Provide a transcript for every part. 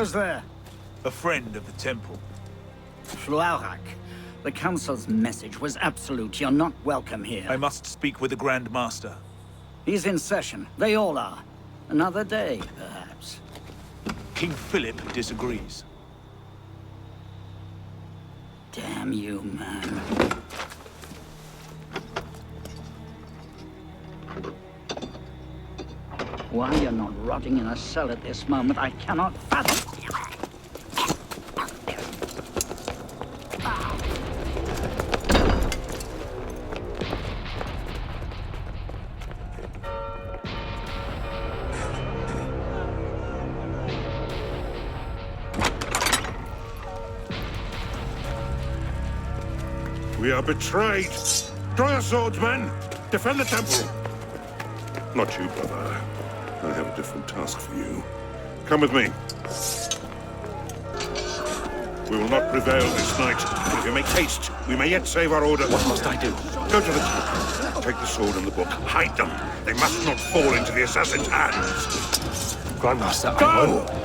goes there? A friend of the temple. Fluarak. The Council's message was absolute. You're not welcome here. I must speak with the Grand Master. He's in session. They all are. Another day, perhaps. King Philip disagrees. Damn you, man. Why you're not rotting in a cell at this moment, I cannot fathom. We are betrayed. Draw your swords, men. Defend the temple. Not you, brother. I have a different task for you. Come with me. We will not prevail this night, but if you make haste, we may yet save our order. What must I do? Go to the temple. Take the sword and the book. Hide them. They must not fall into the assassin's hands. Grandmaster, Go! I will.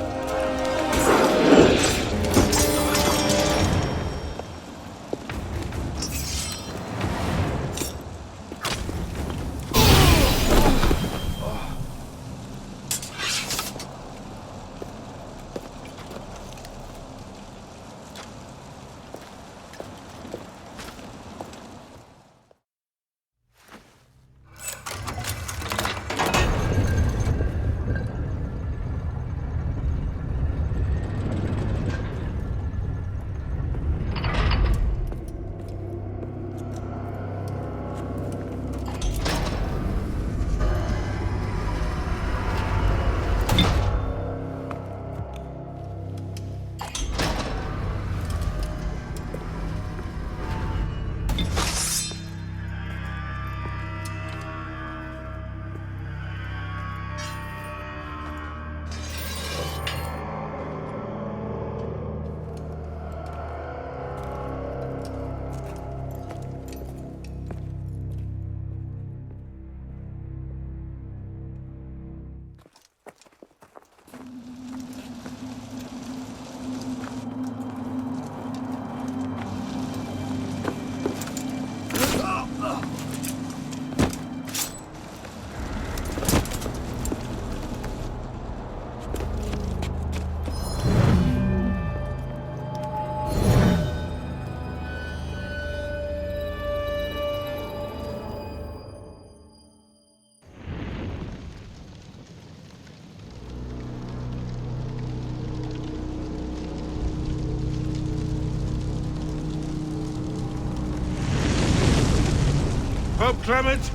Pope Clement,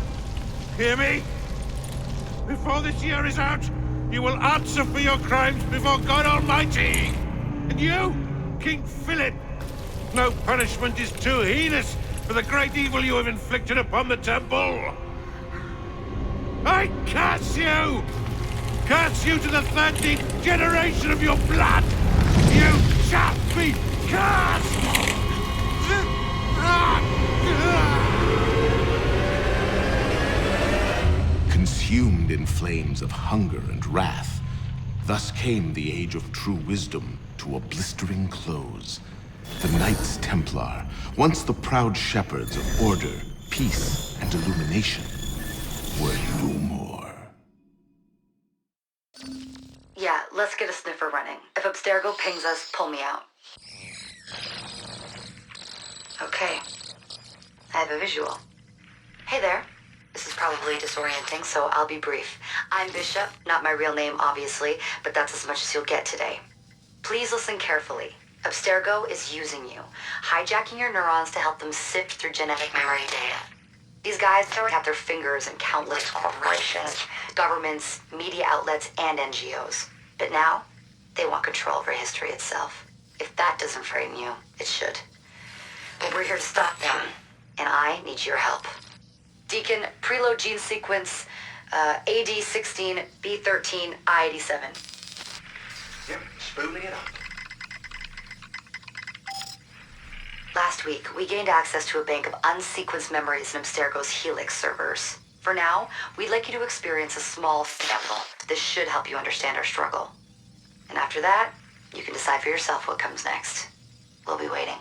hear me? Before this year is out, you will answer for your crimes before God Almighty! And you, King Philip, no punishment is too heinous for the great evil you have inflicted upon the temple! I curse you! Curse you to the 13th generation of your blood! You shall be cursed! Consumed in flames of hunger and wrath, thus came the age of true wisdom to a blistering close. The Knights Templar, once the proud shepherds of order, peace, and illumination, were no more. Yeah, let's get a sniffer running. If Abstergo pings us, pull me out. Okay. I have a visual. Hey there. This is probably disorienting, so I'll be brief. I'm Bishop, not my real name, obviously, but that's as much as you'll get today. Please listen carefully. Abstergo is using you, hijacking your neurons to help them sift through genetic memory data. These guys have their fingers in countless corporations, governments, media outlets, and NGOs. But now, they want control over history itself. If that doesn't frighten you, it should. But we're here to stop them, and I need your help. Deacon, preload gene sequence AD16, B13, I87. Yep, spooling it up. Last week, we gained access to a bank of unsequenced memories in Abstergo's Helix servers. For now, we'd like you to experience a small sample. This should help you understand our struggle. And after that, You can decide for yourself what comes next. We'll be waiting.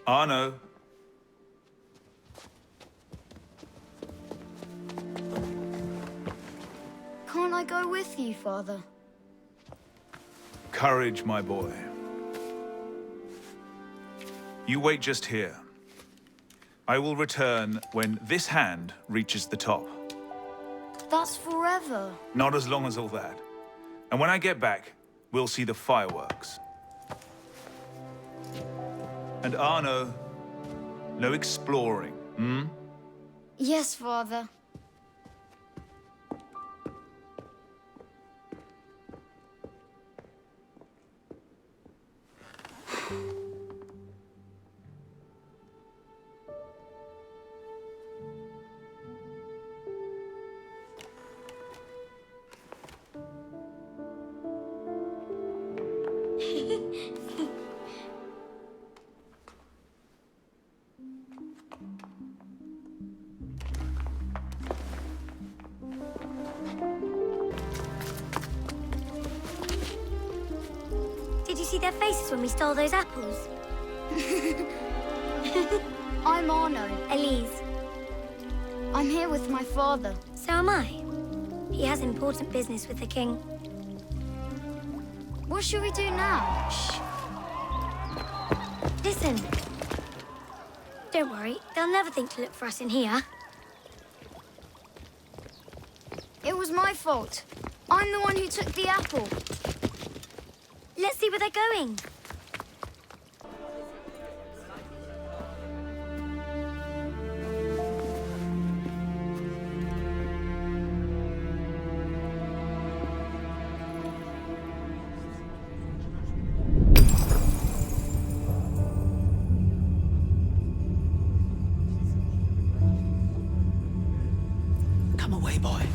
Arno. Can't I go with you, Father? Courage, my boy. You wait just here. I will return when this hand reaches the top. That's forever. Not as long as all that. And when I get back, we'll see the fireworks. And Arno, no exploring, hmm? Yes, Father. Did you see their faces when we stole those apples? I'm Arno. Elise. I'm here with my father. So am I. He has important business with the king. What should we do now? Shh. Listen. Don't worry, they'll never think to look for us in here. It was my fault. I'm the one who took the apple. Let's see where they're going. Come away, boy.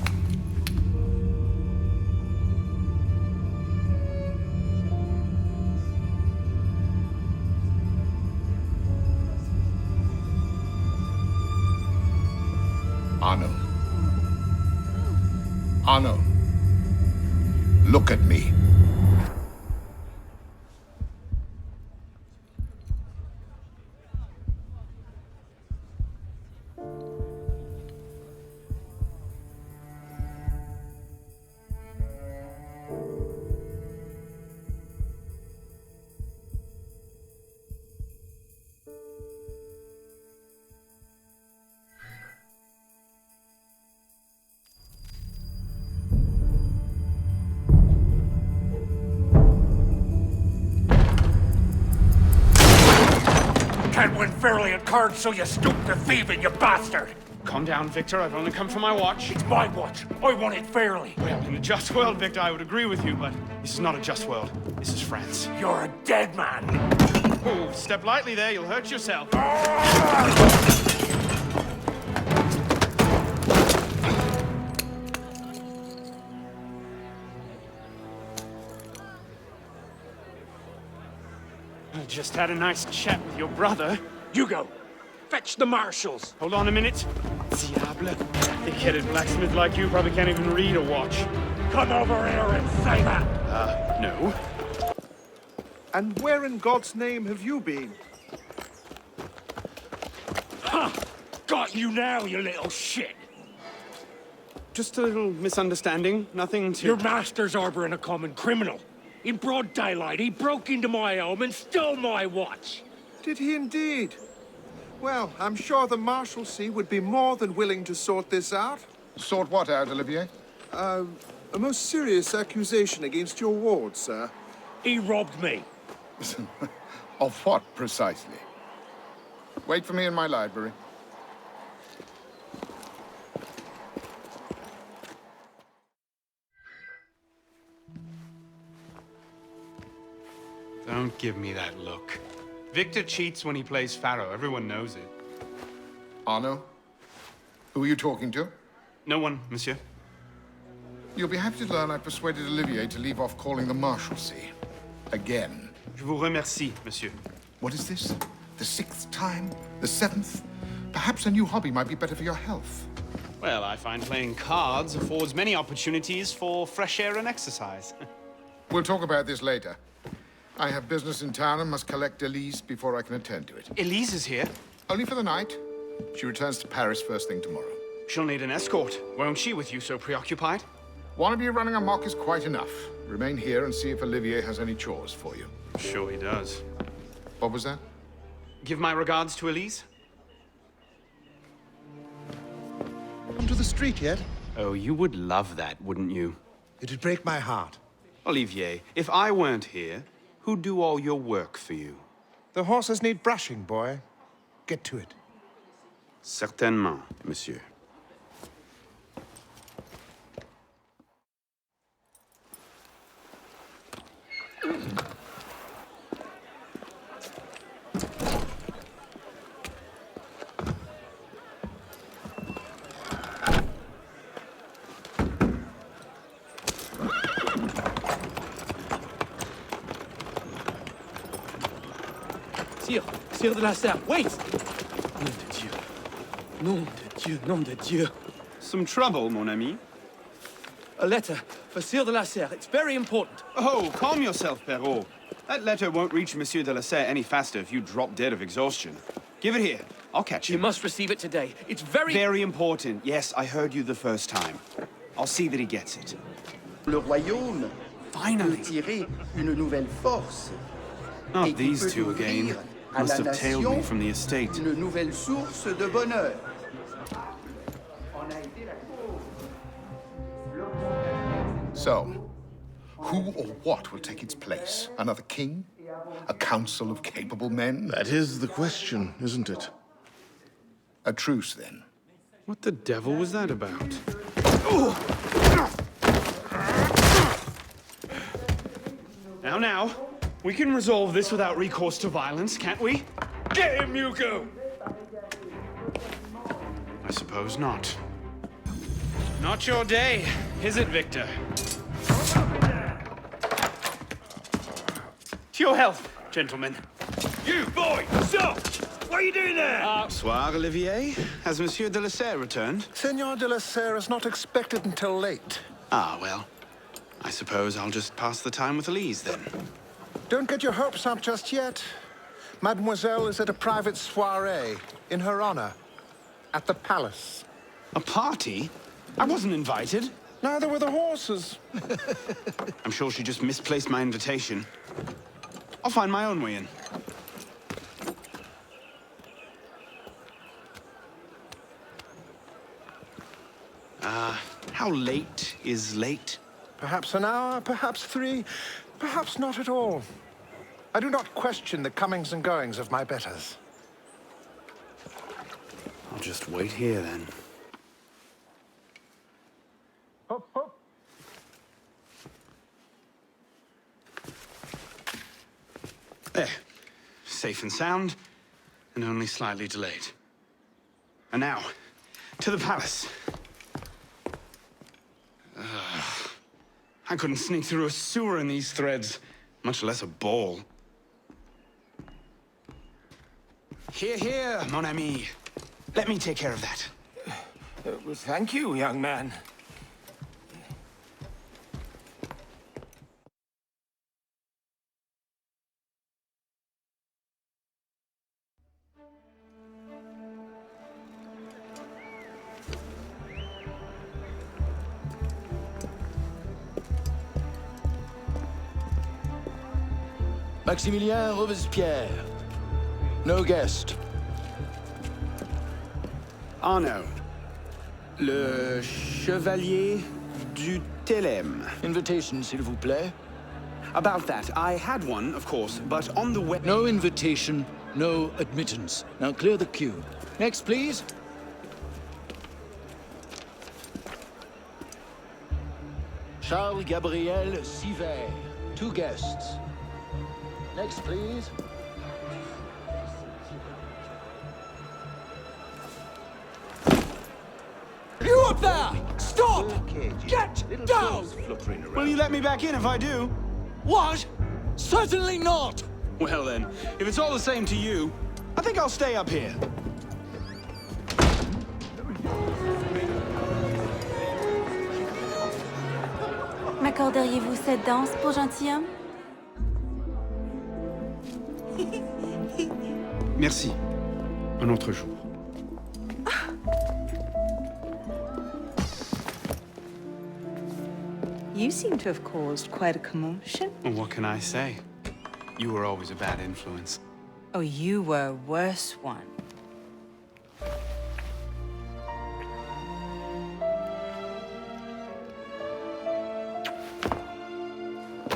Arno. Arno. Look at me. Can't win fairly at cards, so you stoop to thieving, you bastard! Calm down, Victor. I've only come for my watch. It's my watch. I want it fairly. Well, in a just world, Victor, I would agree with you, but this is not a just world. This is France. You're a dead man. Oh, step lightly there. You'll hurt yourself. I just had a nice chat with your brother. You go. Fetch the marshals. Hold on a minute. Diable. Thick-headed blacksmith like you probably can't even read a watch. Come over here and say that. No. And where in God's name have you been? Ha! Got you now, you little shit. Just a little misunderstanding. Nothing to... Your master's harboring a common criminal. In broad daylight, he broke into my home and stole my watch. Did he indeed? Well, I'm sure the Marshalsea would be more than willing to sort this out. Sort what out, Olivier? A most serious accusation against your ward, sir. He robbed me. Of what, precisely? Wait for me in my library. Don't give me that look. Victor cheats when he plays Pharaoh. Everyone knows it. Arno? Who are you talking to? No one, monsieur. You'll be happy to learn I persuaded Olivier to leave off calling the Marshalsea. Again. Je vous remercie, monsieur. What is this? The 6th time? The 7th? Perhaps a new hobby might be better for your health. Well, I find playing cards affords many opportunities for fresh air and exercise. We'll talk about this later. I have business in town and must collect Elise before I can attend to it. Elise is here. Only for the night. She returns to Paris first thing tomorrow. She'll need an escort, won't she, with you so preoccupied? One of you running amok is quite enough. Remain here and see if Olivier has any chores for you. Sure he does. What was that? Give my regards to Elise. Come to the street yet? Oh, you would love that, wouldn't you? It'd break my heart. Olivier, if I weren't here, who'd do all your work for you? The horses need brushing, boy. Get to it. Certainement, monsieur. Sire de la Serre, wait! Nom de Dieu. Nom de Dieu, nom de Dieu. Some trouble, mon ami? A letter for Sire de la Serre. It's very important. Oh, calm yourself, Perrault. That letter won't reach Monsieur de la Serre any faster if you drop dead of exhaustion. Give it here. I'll catch You him. must receive it today. It's very... Very important. Yes, I heard you the first time. I'll see that he gets it. Le royaume Finally. peut tirer une nouvelle force. Not these two again. Must have tailed me from the estate. Une nouvelle source de bonheur. So, who or what will take its place? Another king? A council of capable men? That is the question, isn't it? A truce, then. What the devil was that about? Now, we can resolve this without recourse to violence, can't we? Get him, Hugo! I suppose not. Not your day, is it, Victor? To your health, gentlemen. You, boy! Stop! What are you doing there? Bonsoir, Olivier. Has Monsieur de la Serre returned? Senor de la Serre is not expected until late. Ah, well. I suppose I'll just pass the time with Elise, then. Don't get your hopes up just yet. Mademoiselle is at a private soirée in her honor at the palace. A party? I wasn't invited. Neither were the horses. I'm sure she just misplaced my invitation. I'll find my own way in. How late is late? Perhaps an hour, perhaps 3, perhaps not at all. I do not question the comings and goings of my betters. I'll just wait here, then. Hop, hop. There. Safe and sound, and only slightly delayed. And now, to the palace. I couldn't sneak through a sewer in these threads, much less a ball. Here, here, mon ami. Let me take care of that. Well, thank you, young man. Maximilien Robespierre. No guest. Arno. Le Chevalier du Télème. Invitation, s'il vous plaît. About that, I had one, of course, but on the way... No invitation, no admittance. Now clear the queue. Next, please. Charles Gabriel Sivert. 2 guests. Next, please. You up there! Stop! Get down! Will you let me back in if I do? What? Certainly not! Well then, if it's all the same to you, I think I'll stay up here. M'accorderiez-vous cette danse pour gentilhomme? Merci. Un autre jour. You seem to have caused quite a commotion. Well, what can I say? You were always a bad influence. Oh, you were a worse one.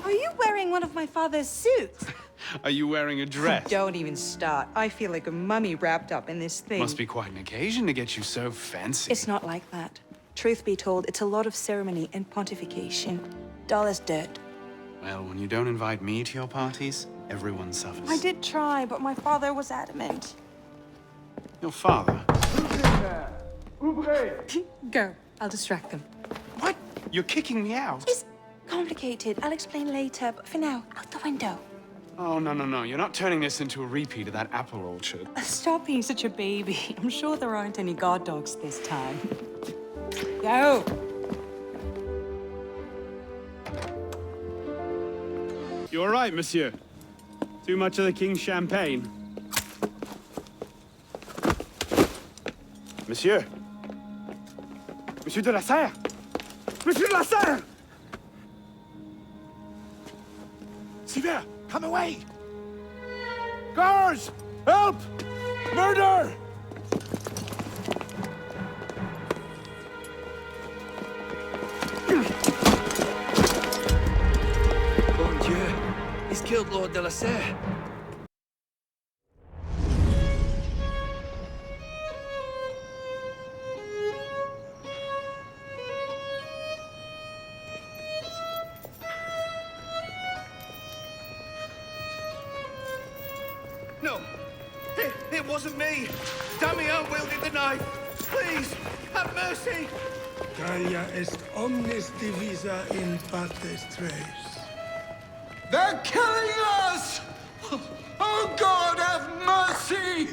Are you wearing one of my father's suits? Are you wearing a dress? Don't even start. I feel like a mummy wrapped up in this thing. Must be quite an occasion to get you so fancy. It's not like that. Truth be told, it's a lot of ceremony and pontification. Dull as dirt. Well, when you don't invite me to your parties, everyone suffers. I did try, but my father was adamant. Your father? Go. I'll distract them. What? You're kicking me out? It's complicated. I'll explain later, but for now, out the window. Oh, no. You're not turning this into a repeat of that apple orchard. Stop being such a baby. I'm sure there aren't any guard dogs this time. Go! You all right, monsieur? Too much of the king's champagne? Monsieur? Monsieur de la Serre? Monsieur de la Serre! Sylvia, come away! Guards! Help! Murder! Bon Dieu, he's killed Lord de la Serre. No, it wasn't me. Damian wielded the knife. Please, have mercy. Talia est omnis divisa in partes tres. They're killing us! Oh God, have mercy!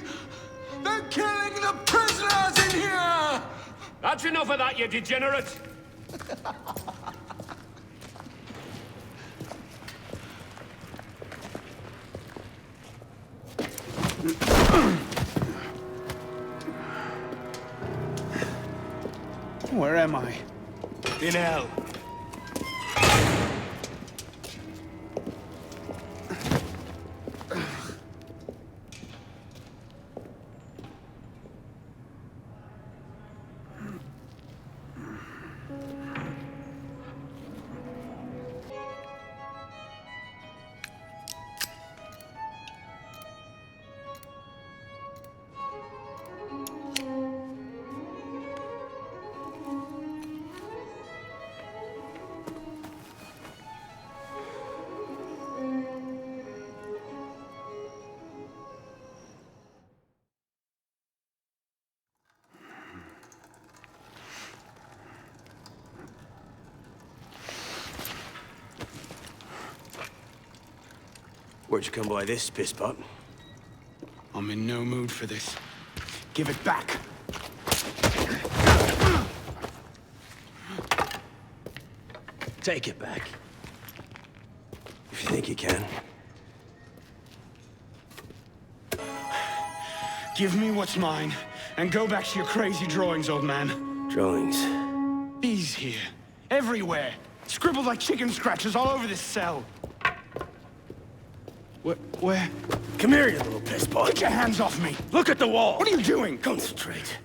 They're killing the prisoners in here! That's enough of that, you degenerate! Where am I? In hell. Where'd you come by this, piss pot? I'm in no mood for this. Give it back. Take it back. If you think you can. Give me what's mine, and go back to your crazy drawings, old man. Drawings? These here. Everywhere. Scribbled like chicken scratches all over this cell. Where? Come here, you little piss pot. Get your hands off me! Look at the wall! What are you doing? Concentrate.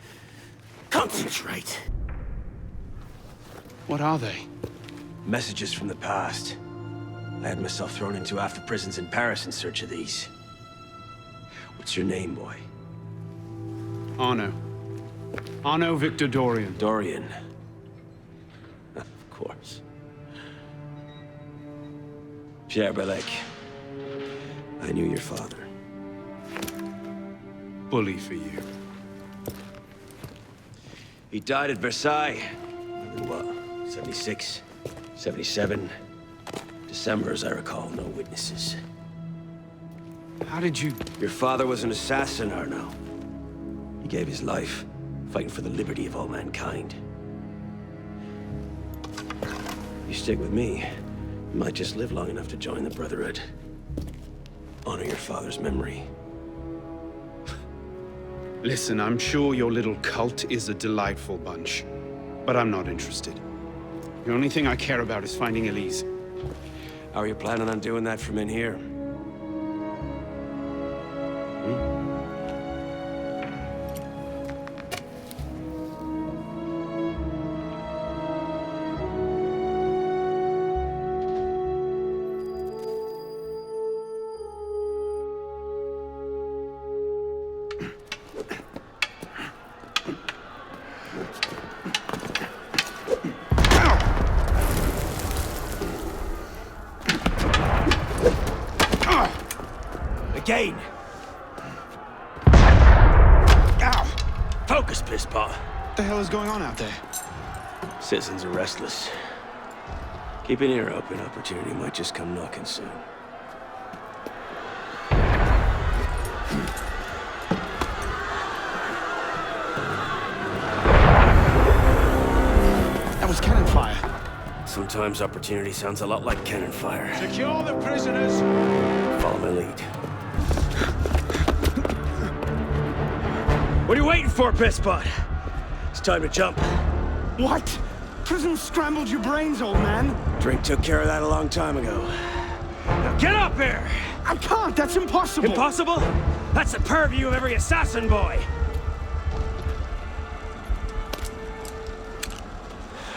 Concentrate. What are they? Messages from the past. I had myself thrown into half the prisons in Paris in search of these. What's your name, boy? Arno. Arno Victor Dorian. Dorian. Of course. Pierre Belec. I knew your father. Bully for you. He died at Versailles in what, 76, 77? December, as I recall, no witnesses. How did you... Your father was an assassin, Arno. He gave his life, fighting for the liberty of all mankind. You stick with me, you might just live long enough to join the Brotherhood. Honor your father's memory. Listen, I'm sure your little cult is a delightful bunch, but I'm not interested. The only thing I care about is finding Elise. How are you planning on doing that from in here? Again! Ow! Focus, pisspaw! What the hell is going on out there? Citizens are restless. Keep an ear open. Opportunity might just come knocking soon. That was cannon fire. Sometimes opportunity sounds a lot like cannon fire. Secure the prisoners! Follow my lead. What are you waiting for, Pissbot? It's time to jump. What? Prison scrambled your brains, old man. Drink took care of that a long time ago. Now get up here! I can't, that's impossible! Impossible? That's the purview of every assassin boy!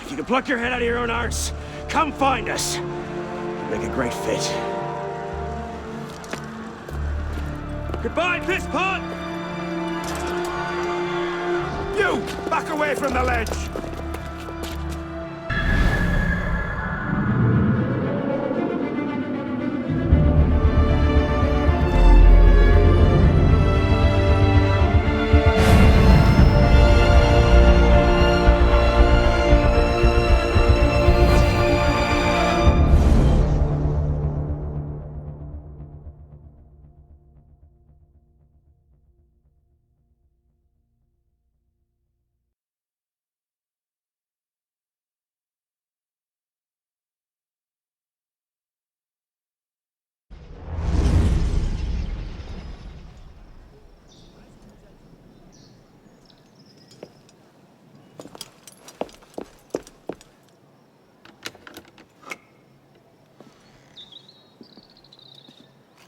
If you can pluck your head out of your own arse, come find us. Make a great fit. Goodbye, Pisspot! You! Back away from the ledge!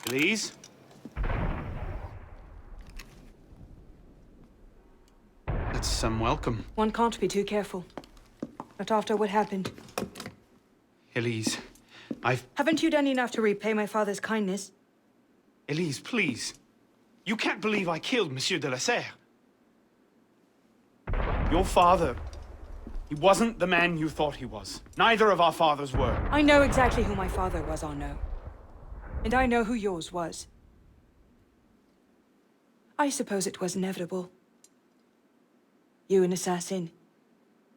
Elise? That's some welcome. One can't be too careful. Not after what happened. Elise, Haven't you done enough to repay my father's kindness? Elise, please. You can't believe I killed Monsieur de la Serre. Your father, he wasn't the man you thought he was. Neither of our fathers were. I know exactly who my father was, Arno. And I know who yours was. I suppose it was inevitable. You an assassin,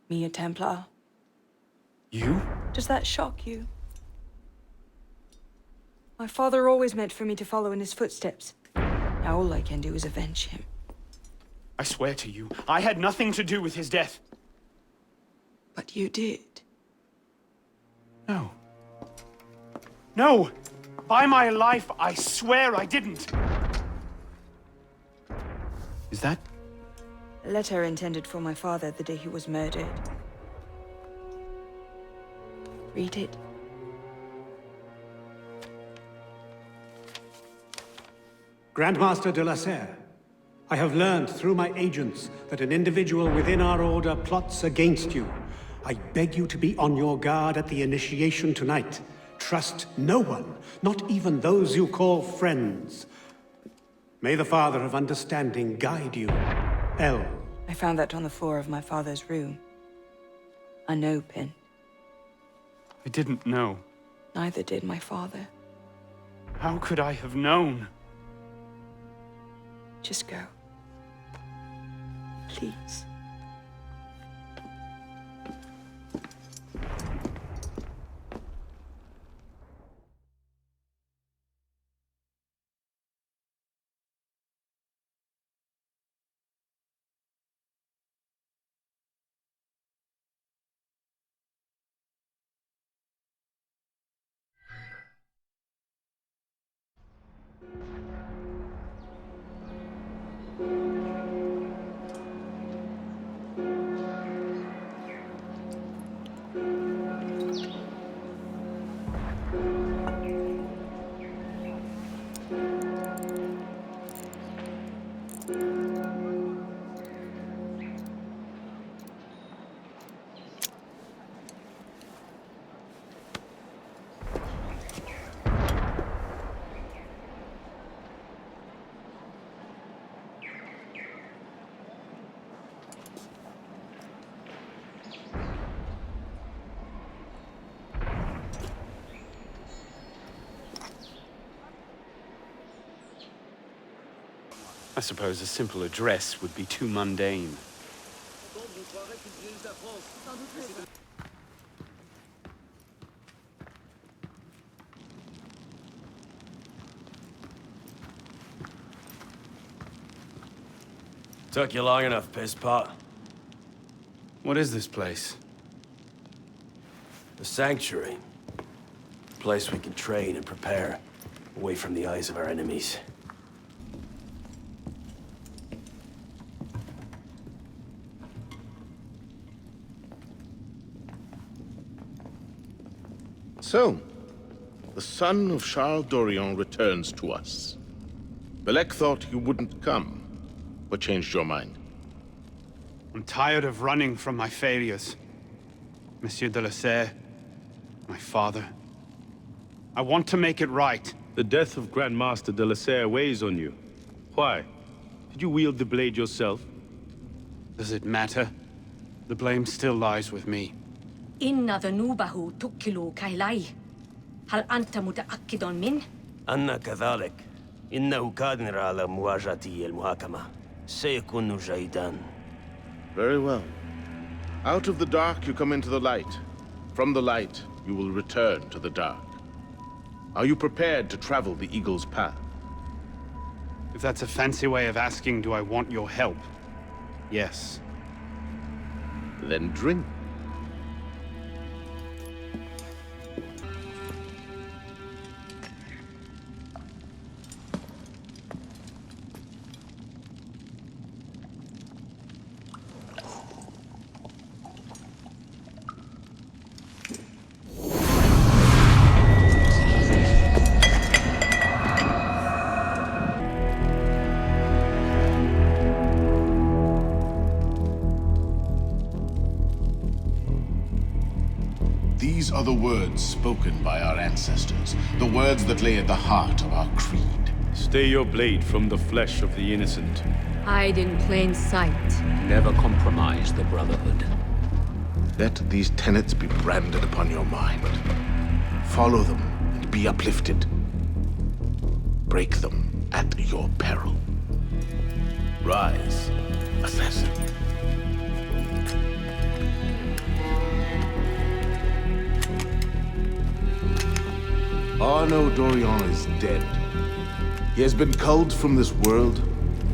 me a Templar. You? Does that shock you? My father always meant for me to follow in his footsteps. Now all I can do is avenge him. I swear to you, I had nothing to do with his death. But you did. No. No! By my life, I swear I didn't. Is that? A letter intended for my father the day he was murdered. Read it. Grandmaster de la Serre, I have learned through my agents that an individual within our order plots against you. I beg you to be on your guard at the initiation tonight. Trust no one, not even those you call friends. May the Father of Understanding guide you. L. I found that on the floor of my father's room. Unopened. I didn't know. Neither did my father. How could I have known? Just go. Please. I suppose a simple address would be too mundane. Took you long enough, piss pot. What is this place? The sanctuary. A place we can train and prepare, away from the eyes of our enemies. So, the son of Charles Dorian returns to us. Velké thought you wouldn't come. What changed your mind? I'm tired of running from my failures. Monsieur de la Serre, my father. I want to make it right. The death of Grand Master de la Serre weighs on you. Why? Did you wield the blade yourself? Does it matter? The blame still lies with me. إن ذنوبه تكل كيلي. هل أنت متأكد من؟ أنا كذلك. إنه قادر على مواجهة المحاكمة. سيكون جيدا. Very well. Out of the dark you come into the light. From the light you will return to the dark. Are you prepared to travel the Eagle's path? If that's a fancy way of asking, do I want your help? Yes. Then drink. These are the words spoken by our ancestors, the words that lay at the heart of our creed. Stay your blade from the flesh of the innocent. Hide in plain sight. Never compromise the Brotherhood. Let these tenets be branded upon your mind. Follow them and be uplifted. Break them at your peril. Rise, assassin. Arno Dorian is dead. He has been culled from this world,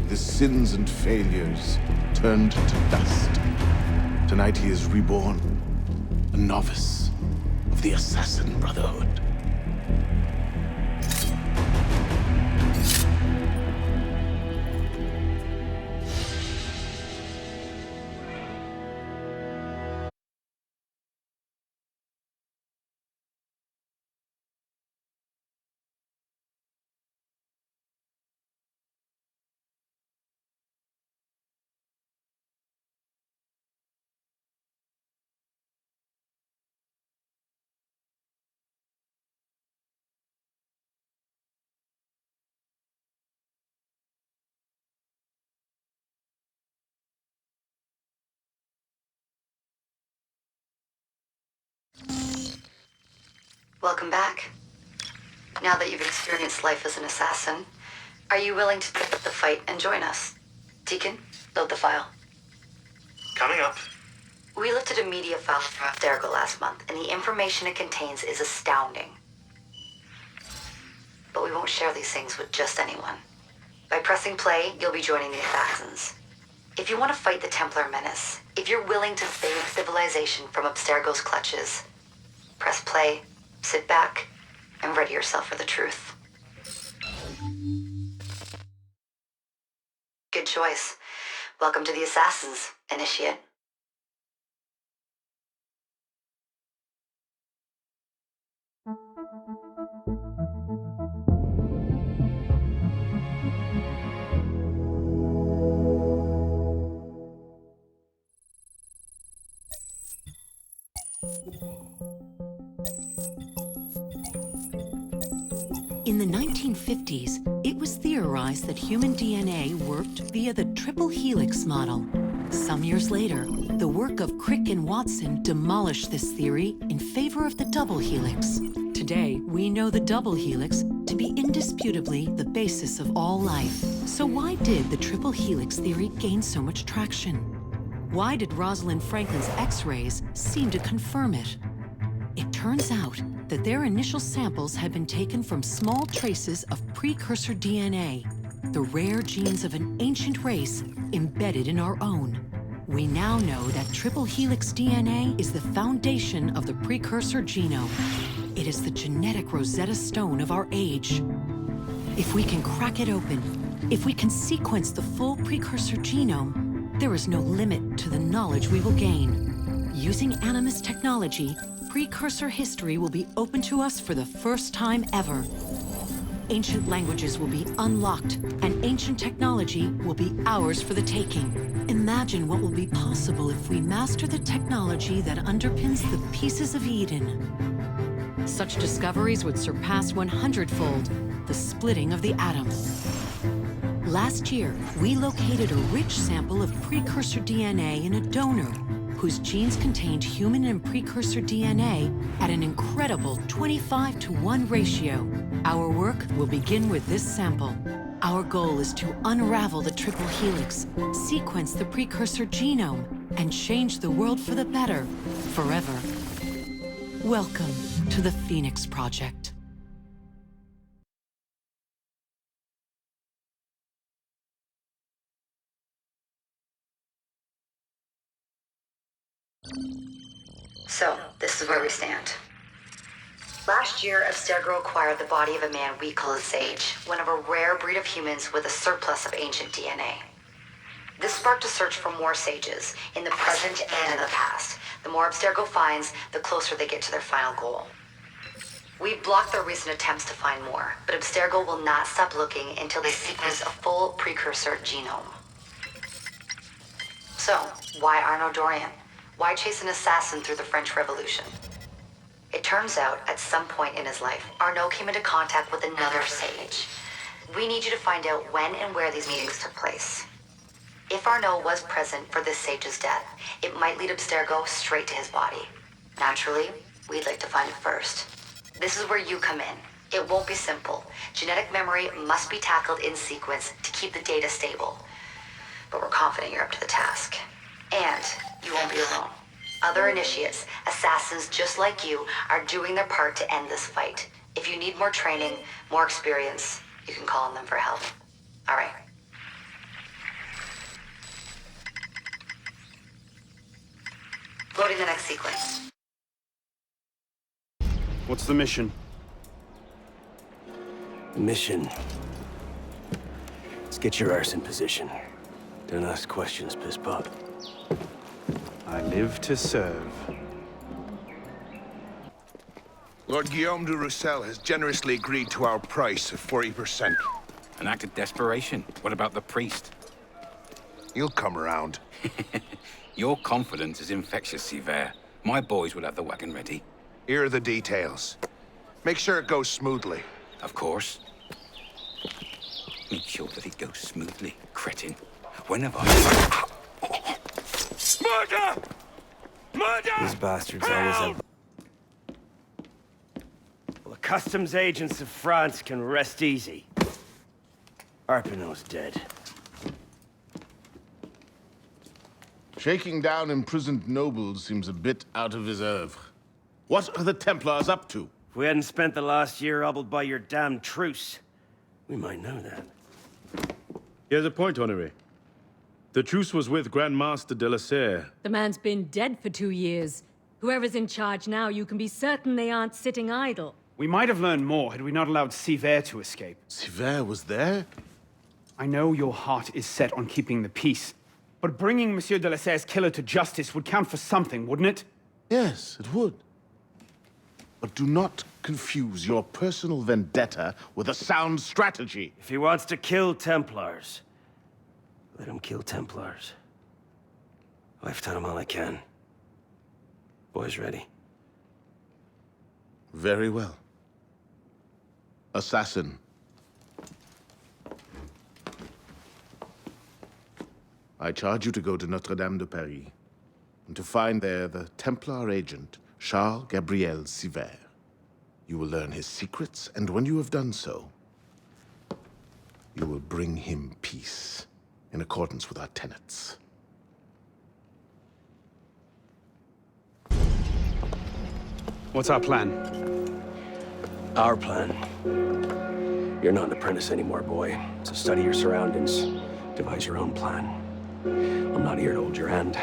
his sins and failures turned to dust. Tonight he is reborn, a novice of the Assassin Brotherhood. Welcome back. Now that you've experienced life as an assassin, are you willing to pick up the fight and join us? Deacon, load the file. Coming up. We lifted a media file from Abstergo last month, and the information it contains is astounding. But we won't share these things with just anyone. By pressing play, you'll be joining the assassins. If you want to fight the Templar menace, if you're willing to save civilization from Abstergo's clutches, press play, sit back, and ready yourself for the truth. Good choice. Welcome to the Assassins, Initiate. In the 1950s, it was theorized that human DNA worked via the triple helix model. Some years later, the work of Crick and Watson demolished this theory in favor of the double helix. Today, we know the double helix to be indisputably the basis of all life. So why did the triple helix theory gain so much traction? Why did Rosalind Franklin's X-rays seem to confirm it? It turns out that their initial samples had been taken from small traces of precursor DNA, the rare genes of an ancient race embedded in our own. We now know that triple helix DNA is the foundation of the precursor genome. It is the genetic Rosetta Stone of our age. If we can crack it open, if we can sequence the full precursor genome, there is no limit to the knowledge we will gain. Using Animus technology, precursor history will be open to us for the first time ever. Ancient languages will be unlocked, and ancient technology will be ours for the taking. Imagine what will be possible if we master the technology that underpins the pieces of Eden. Such discoveries would surpass 100-fold the splitting of the atom. Last year, we located a rich sample of precursor DNA in a donor whose genes contained human and precursor DNA at an incredible 25-to-1 ratio. Our work will begin with this sample. Our goal is to unravel the triple helix, sequence the precursor genome, and change the world for the better, forever. Welcome to the Phoenix Project. So, this is where we stand. Last year, Abstergo acquired the body of a man we call a sage, one of a rare breed of humans with a surplus of ancient DNA. This sparked a search for more sages, in the present and in the past. The more Abstergo finds, the closer they get to their final goal. We've blocked their recent attempts to find more, but Abstergo will not stop looking until they sequence a full precursor genome. So, why Arno Dorian? Why chase an assassin through the French Revolution? It turns out, at some point in his life, Arno came into contact with another sage. We need you to find out when and where these meetings took place. If Arno was present for this sage's death, it might lead Abstergo straight to his body. Naturally, we'd like to find it first. This is where you come in. It won't be simple. Genetic memory must be tackled in sequence to keep the data stable. But we're confident you're up to the task. And you won't be alone. Other initiates, assassins just like you, are doing their part to end this fight. If you need more training, more experience, you can call on them for help. All right. Loading the next sequence. What's the mission? Mission. Let's get your arse in position. Don't ask questions, piss pop. I live to serve. Lord Guillaume de Roussel has generously agreed to our price of 40%. An act of desperation? What about the priest? He'll come around. Your confidence is infectious, Sivert. My boys will have the wagon ready. Here are the details. Make sure it goes smoothly. Of course. Make sure that it goes smoothly, cretin. When have I... Murder! Murder! These bastards always have... customs agents of France can rest easy. Arpinot's dead. Shaking down imprisoned nobles seems a bit out of his oeuvre. What are the Templars up to? If we hadn't spent the last year hobbled by your damn truce, we might know that. Here's a point, Honoré. The truce was with Grand Master de la Serre. The man's been dead for 2 years. Whoever's in charge now, you can be certain they aren't sitting idle. We might have learned more had we not allowed Sivert to escape. Sivert was there? I know your heart is set on keeping the peace, but bringing Monsieur de la Serre's killer to justice would count for something, wouldn't it? Yes, it would. But do not confuse your personal vendetta with a sound strategy. If he wants to kill Templars, let him kill Templars. I've done him all I can. Boys ready? Very well. Assassin. I charge you to go to Notre Dame de Paris and to find there the Templar agent, Charles Gabriel Sivert. You will learn his secrets, and when you have done so, you will bring him peace in accordance with our tenets. What's our plan? Our plan? You're not an apprentice anymore, boy. So study your surroundings. Devise your own plan. I'm not here to hold your hand.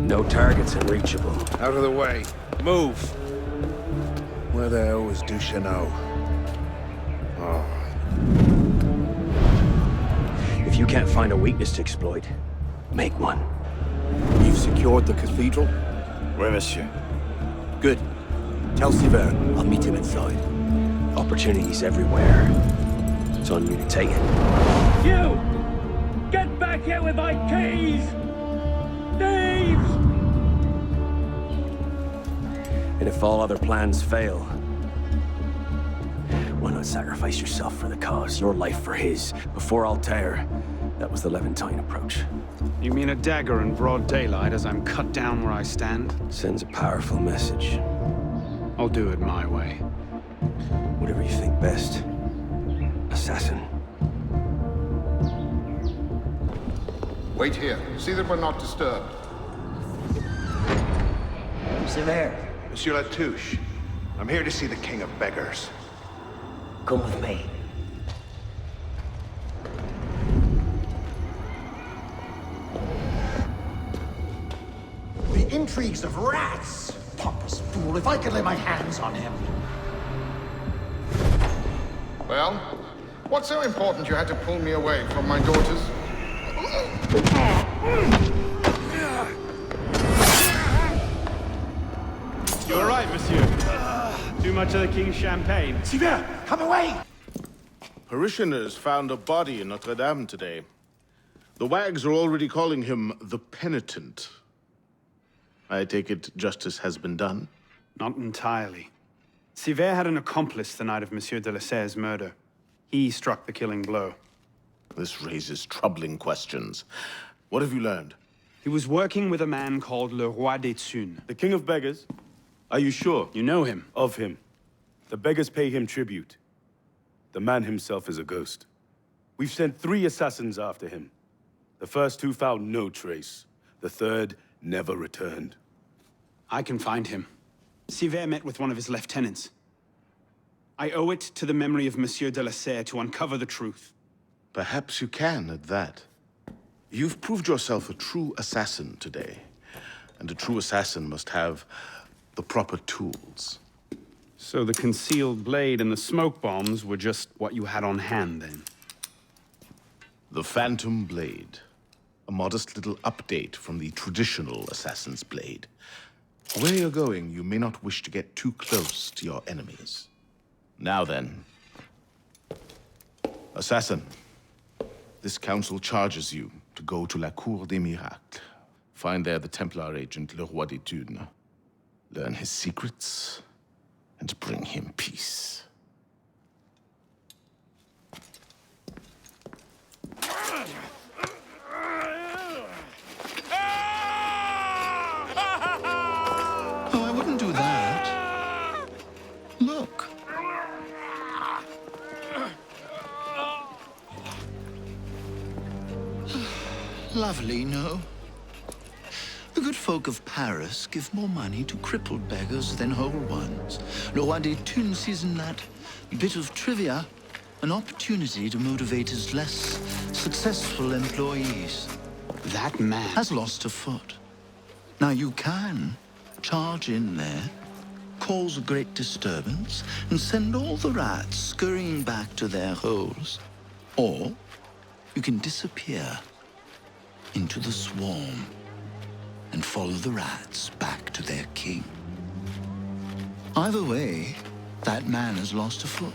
No targets unreachable. Out of the way. Move! Where the hell was Duchesneau? Oh. If you can't find a weakness to exploit, make one. You've secured the cathedral? Oui, monsieur. Good. Tell Sivert I'll meet him inside. Opportunities everywhere. It's on you to take it. You! Get back here with my keys! Thieves! And if all other plans fail, why not sacrifice yourself for the cause, your life for his? Before Altair, that was the Levantine approach. You mean a dagger in broad daylight as I'm cut down where I stand? Sends a powerful message. I'll do it my way. Whatever you think best. Assassin. Wait here. See that we're not disturbed. Sivert, Monsieur Latouche, I'm here to see the King of Beggars. come with me. The intrigues of rats! Pompous fool, if I could lay my hands on him. Well, what's so important you had to pull me away from my daughters? You're right, monsieur. Too much of the king's champagne. Sivert, come away! Parishioners found a body in Notre Dame today. The wags are already calling him the Penitent. I take it justice has been done? Not entirely. Sivert had an accomplice the night of Monsieur de la Serre's murder. He struck the killing blow. This raises troubling questions. What have you learned? He was working with a man called Le Roi des Thunes. The King of Beggars? Are you sure? You know him? Of him. The beggars pay him tribute. The man himself is a ghost. We've sent 3 assassins after him. The first 2 found no trace. The third never returned. I can find him. Sivert met with one of his lieutenants. I owe it to the memory of Monsieur de la Serre to uncover the truth. Perhaps you can at that. You've proved yourself a true assassin today. And a true assassin must have the proper tools. So the concealed blade and the smoke bombs were just what you had on hand, then? The Phantom Blade. A modest little update from the traditional assassin's blade. Where you're going, you may not wish to get too close to your enemies. Now then. Assassin, this council charges you to go to La Cour des Miracles. Find there the Templar agent, Le Roi des Thunes. Learn his secrets, and bring him peace. Lovely, no? The good folk of Paris give more money to crippled beggars than whole ones. Le roi des thunes sees in that bit of trivia an opportunity to motivate his less successful employees. That man has lost a foot. Now you can charge in there, cause a great disturbance, and send all the rats scurrying back to their holes. Or you can disappear into the swarm and follow the rats back to their king. Either way, that man has lost a foot.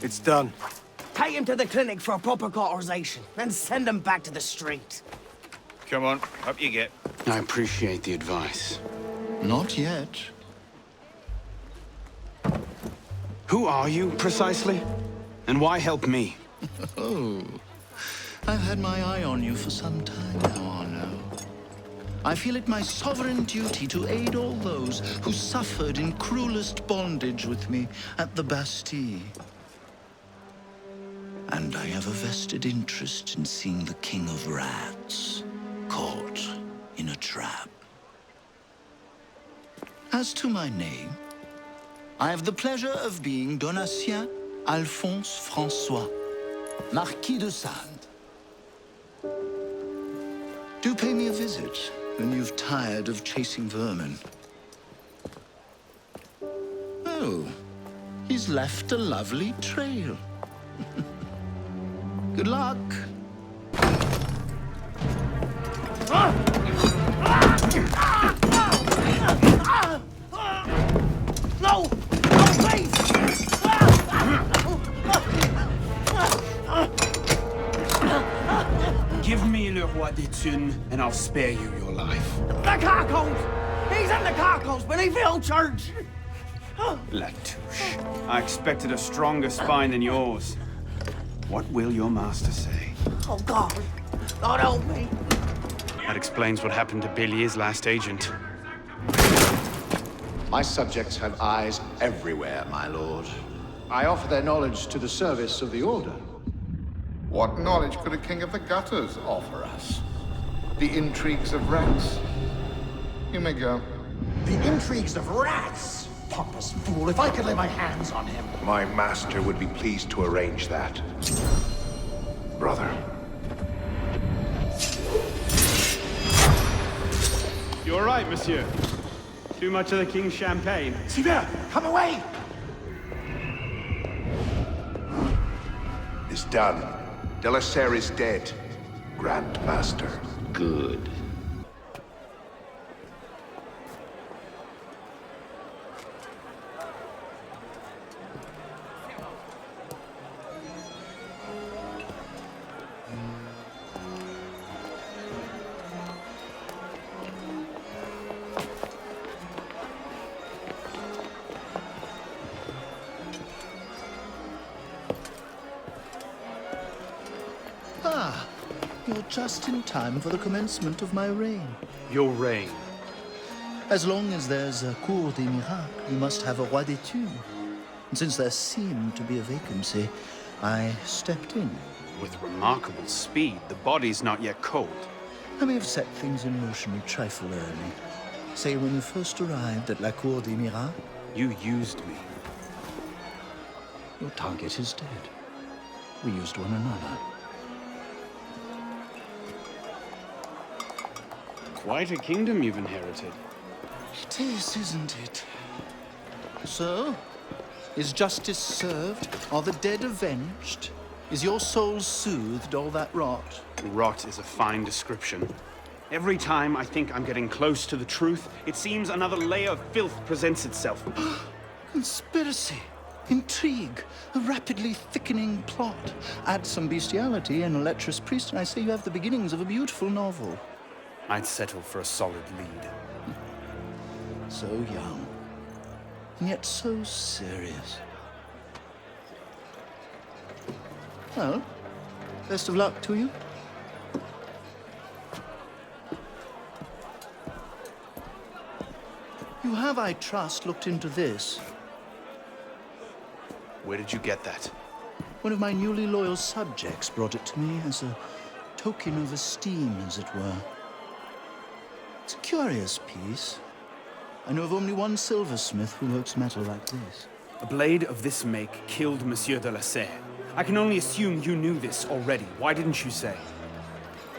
It's done. Take him to the clinic for a proper cauterization, then send him back to the street. Come on, up you get. I appreciate the advice. Not yet. Who are you, precisely? And why help me? Oh, I've had my eye on you for some time now, Arno. I feel it my sovereign duty to aid all those who suffered in cruelest bondage with me at the Bastille. And I have a vested interest in seeing the King of Rats caught in a trap. As to my name, I have the pleasure of being Donatien Alphonse François, Marquis de Sade. Do pay me a visit when you've tired of chasing vermin. Oh, he's left a lovely trail. Good luck. No! No, please! Give me le roi des thunes, and I'll spare you your life. The carcons! He's in the carcons beneath the old church! Latouche, I expected a stronger spine than yours. What will your master say? Oh, God. God help me. That explains what happened to Bélier's last agent. My subjects have eyes everywhere, my lord. I offer their knowledge to the service of the Order. What knowledge could a king of the gutters offer us? The intrigues of rats? You may go. The intrigues of rats? Pompous fool, if I could lay my hands on him. My master would be pleased to arrange that. Brother. You're right, monsieur. Too much of the king's champagne. Sylvain, come away! It's done. Delaserre is dead. Grand Master. Good. Ah, you're just in time for the commencement of my reign. Your reign? As long as there's a cour des miracles, you must have a roi des thunes. And since there seemed to be a vacancy, I stepped in. With remarkable speed, the body's not yet cold. I may have set things in motion a trifle early. Say, when you first arrived at la cour des miracles, you used me. Your target is dead. We used one another. Quite a kingdom you've inherited. It is, isn't it? So, is justice served? Are the dead avenged? Is your soul soothed, all that rot? Rot is a fine description. Every time I think I'm getting close to the truth, it seems another layer of filth presents itself. Conspiracy, intrigue, a rapidly thickening plot. Add some bestiality and a lecherous priest, and I say you have the beginnings of a beautiful novel. I'd settle for a solid lead. So young, and yet so serious. Well, best of luck to you. You have, I trust, looked into this. Where did you get that? One of my newly loyal subjects brought it to me as a token of esteem, as it were. It's a curious piece. I know of only one silversmith who works metal like this. A blade of this make killed Monsieur de la Serre. I can only assume you knew this already. Why didn't you say?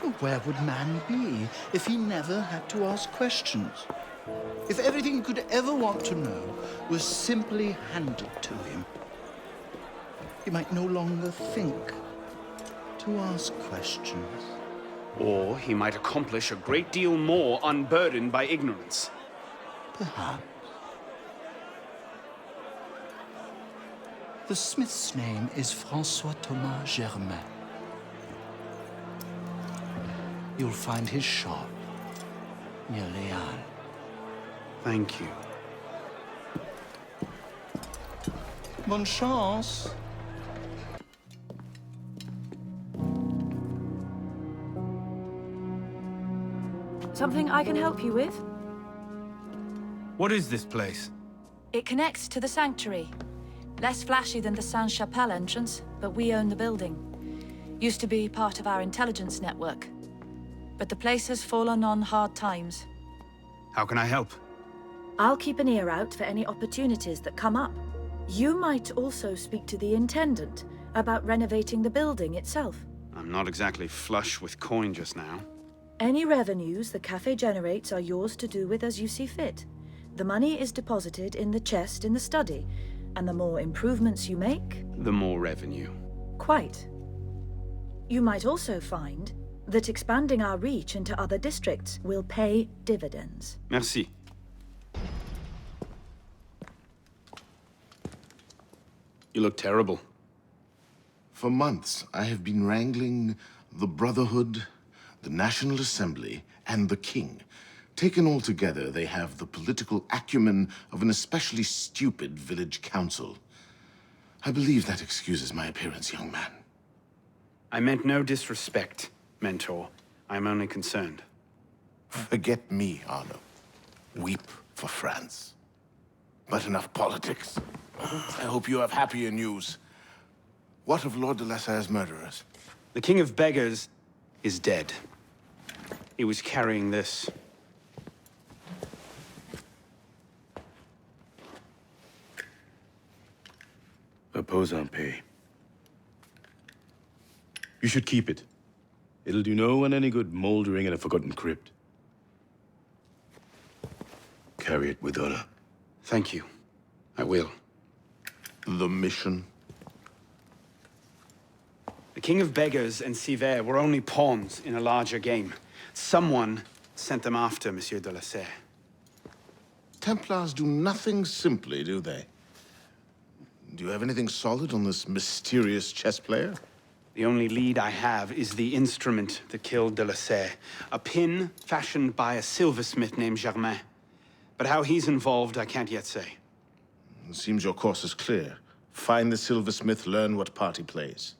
Well, where would man be if he never had to ask questions? If everything he could ever want to know was simply handed to him, he might no longer think to ask questions. Or he might accomplish a great deal more unburdened by ignorance. Perhaps. The smith's name is François Thomas Germain. You'll find his shop near Léal. Thank you. Bonne chance. Something I can help you with? What is this place? It connects to the sanctuary. Less flashy than the Sainte-Chapelle entrance, but we own the building. Used to be part of our intelligence network. But the place has fallen on hard times. How can I help? I'll keep an ear out for any opportunities that come up. You might also speak to the intendant about renovating the building itself. I'm not exactly flush with coin just now. Any revenues the cafe generates are yours to do with as you see fit. The money is deposited in the chest in the study, and the more improvements you make, The more revenue. quite. You might also find that expanding our reach into other districts will pay dividends. Merci. You look terrible. For months, I have been wrangling the Brotherhood, the National Assembly, and the King. Taken all together, they have the political acumen of an especially stupid village council. I believe that excuses my appearance, young man. I meant no disrespect, Mentor. I'm only concerned. Forget me, Arno. Weep for France. But enough politics. I hope you have happier news. What of Lord de la Serre's murderers? The King of Beggars is dead. He was carrying this. Repose en paix. You should keep it. It'll do no one any good moldering in a forgotten crypt. Carry it with honor. Thank you. I will. The mission? The King of Beggars and Sivert were only pawns in a larger game. Someone sent them after Monsieur de la Serre. Templars do nothing simply, do they? Do you have anything solid on this mysterious chess player? The only lead I have is the instrument that killed de la Serre. A pin fashioned by a silversmith named Germain. But how he's involved, I can't yet say. It seems your course is clear. Find the silversmith, learn what part he plays.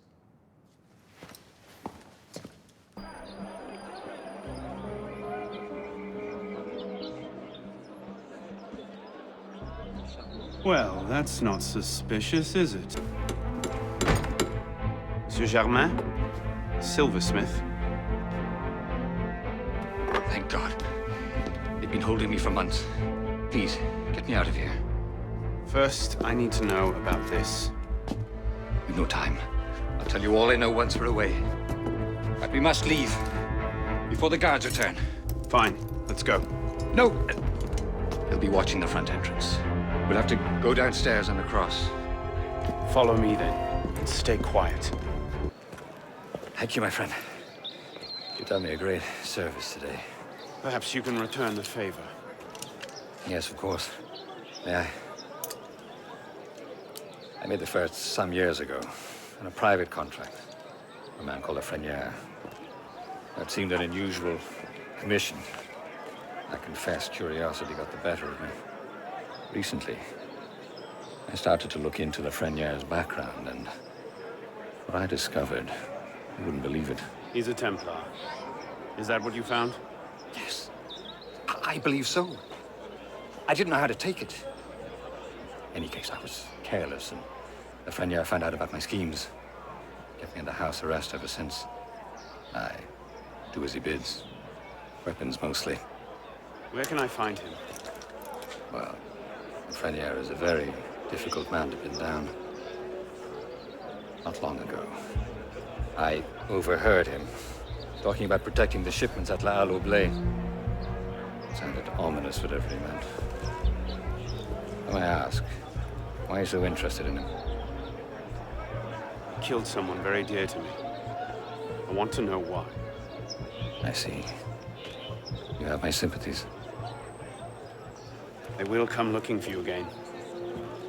Well, that's not suspicious, is it? Monsieur Germain? Silversmith? Thank God. They've been holding me for months. Please, get me out of here. First, I need to know about this. We've no time. I'll tell you all I know once we're away. But we must leave before the guards return. Fine, let's go. No! They'll be watching the front entrance. We'll have to go downstairs and across. Follow me then, and stay quiet. Thank you, my friend. You've done me a great service today. Perhaps you can return the favor. Yes, of course. May I? I made the first some years ago on a private contract. A man called a Frenier. That seemed an unusual commission. I confess curiosity got the better of me. Recently, I started to look into the Frenier's background, and what I discovered, you wouldn't believe it. He's a Templar. Is that what you found? Yes. I believe so. I didn't know how to take it. In any case, I was careless, and the Frenier found out about my schemes. Kept me under house arrest ever since. I Do as he bids. Weapons mostly. Where can I find him? Well, Frenier is a very difficult man to pin down. Not long ago, I overheard him talking about protecting the shipments at La Halle Oubliée. Sounded ominous, whatever he meant. May I ask, why are you so interested in him? He killed someone very dear to me. I want to know why. I see. You have my sympathies. They will come looking for you again.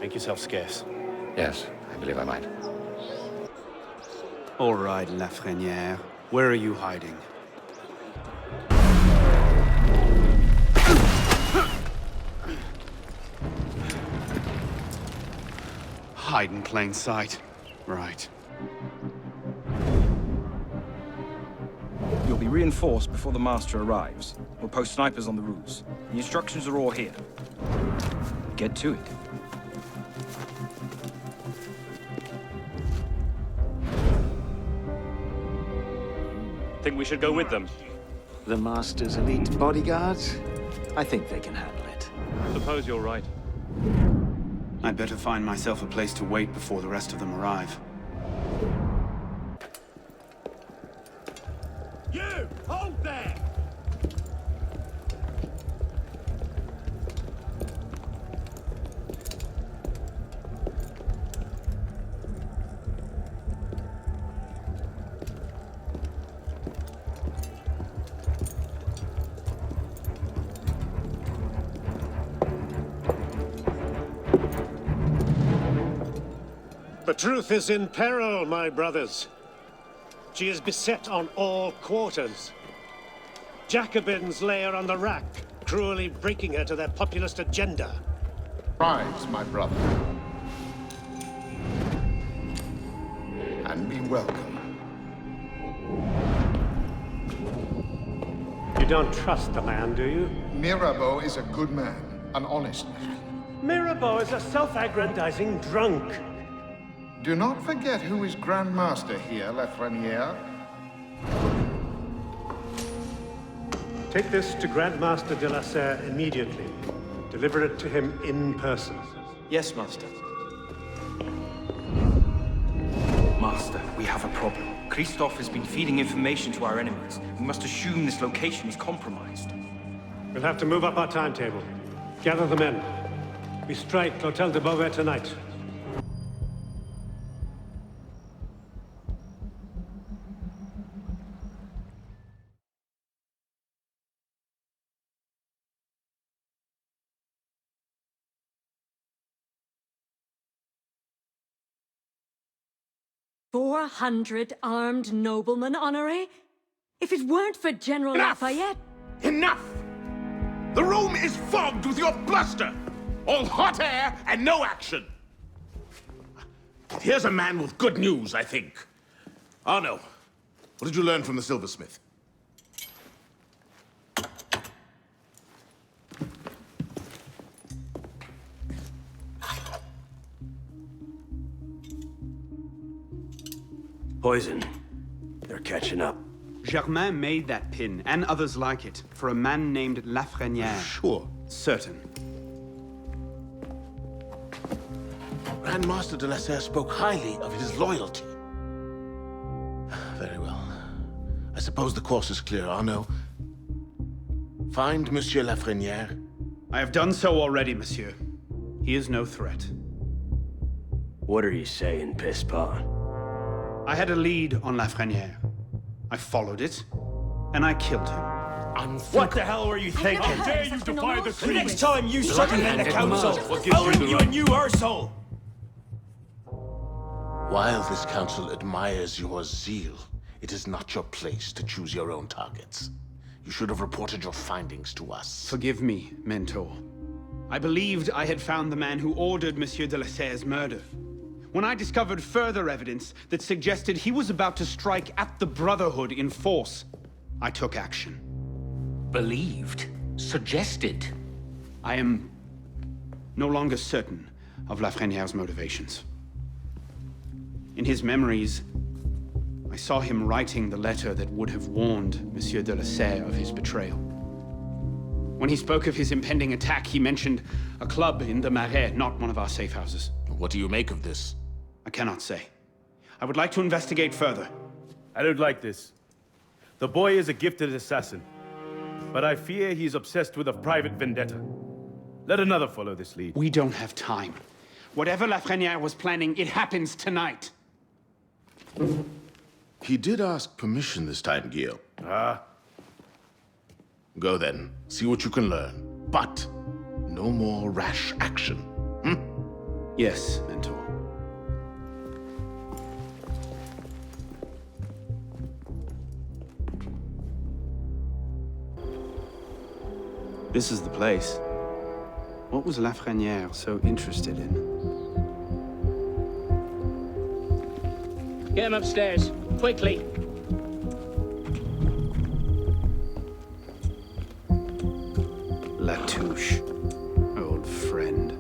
Make yourself scarce. Yes, I believe I might. All right, Lafrenière. Where are you hiding? Hide in plain sight. Right. You'll be reinforced before the Master arrives. We'll post snipers on the roofs. The instructions are all here. Get to it. Think we should go with them? The Master's elite bodyguards? I think they can handle it. Suppose you're right. I'd better find myself a place to wait before the rest of them arrive. You! Hold there! The truth is in peril, my brothers. She is beset on all quarters. Jacobins lay her on the rack, cruelly breaking her to their populist agenda. Rise, my brother. And be welcome. You don't trust the man, do you? Mirabeau is a good man, an honest man. Mirabeau is a self-aggrandizing drunk. Do not forget who is Grand Master here, Lafrenière. Take this to Grand Master de la Serre immediately. Deliver it to him in person. Yes, Master. Master, we have a problem. Christophe has been feeding information to our enemies. We must assume this location is compromised. We'll have to move up our timetable. Gather the men. We strike L'Hôtel de Beauvais tonight. "400 armed noblemen, Honoré? If it weren't for General Lafayette..." Enough! The room is fogged with your bluster! All hot air and no action! Here's a man with good news, I think. Arno, what did you learn from the silversmith? Poison. They're catching up. Germain made that pin, and others like it, for a man named Lafrenière. Sure. Certain. Grand Master de la Serre spoke highly of his loyalty. Very well. I suppose the course is clear, Arno. Find Monsieur Lafrenière. I have done so already, monsieur. He is no threat. What are you saying, Pisspot? I had a lead on Lafrenière. I followed it, and I killed him. What the hell were you thinking? How dare you defy the The creed? next time you circumvent the council, I'll ring you a new arsehole! While this council admires your zeal, it is not your place to choose your own targets. You should have reported your findings to us. Forgive me, Mentor. I believed I had found the man who ordered Monsieur de la Serre's murder. When I discovered further evidence that suggested he was about to strike at the Brotherhood in force, I took action. Believed? Suggested? I am no longer certain of Lafrenière's motivations. In his memories, I saw him writing the letter that would have warned Monsieur de la Serre of his betrayal. When he spoke of his impending attack, he mentioned a club in the Marais, not one of our safe houses. What do you make of this? I cannot say. I would like to investigate further. I don't like this. The boy is a gifted assassin, but I fear he's obsessed with a private vendetta. Let another follow this lead. We don't have time. Whatever Lafreniere was planning, it happens tonight. He did ask permission this time, Guillaume. Ah. Go then. See what you can learn. But no more rash action. Yes, Mentor. This is the place. What was Lafreniere so interested in? Get him upstairs, quickly. Latouche, old friend.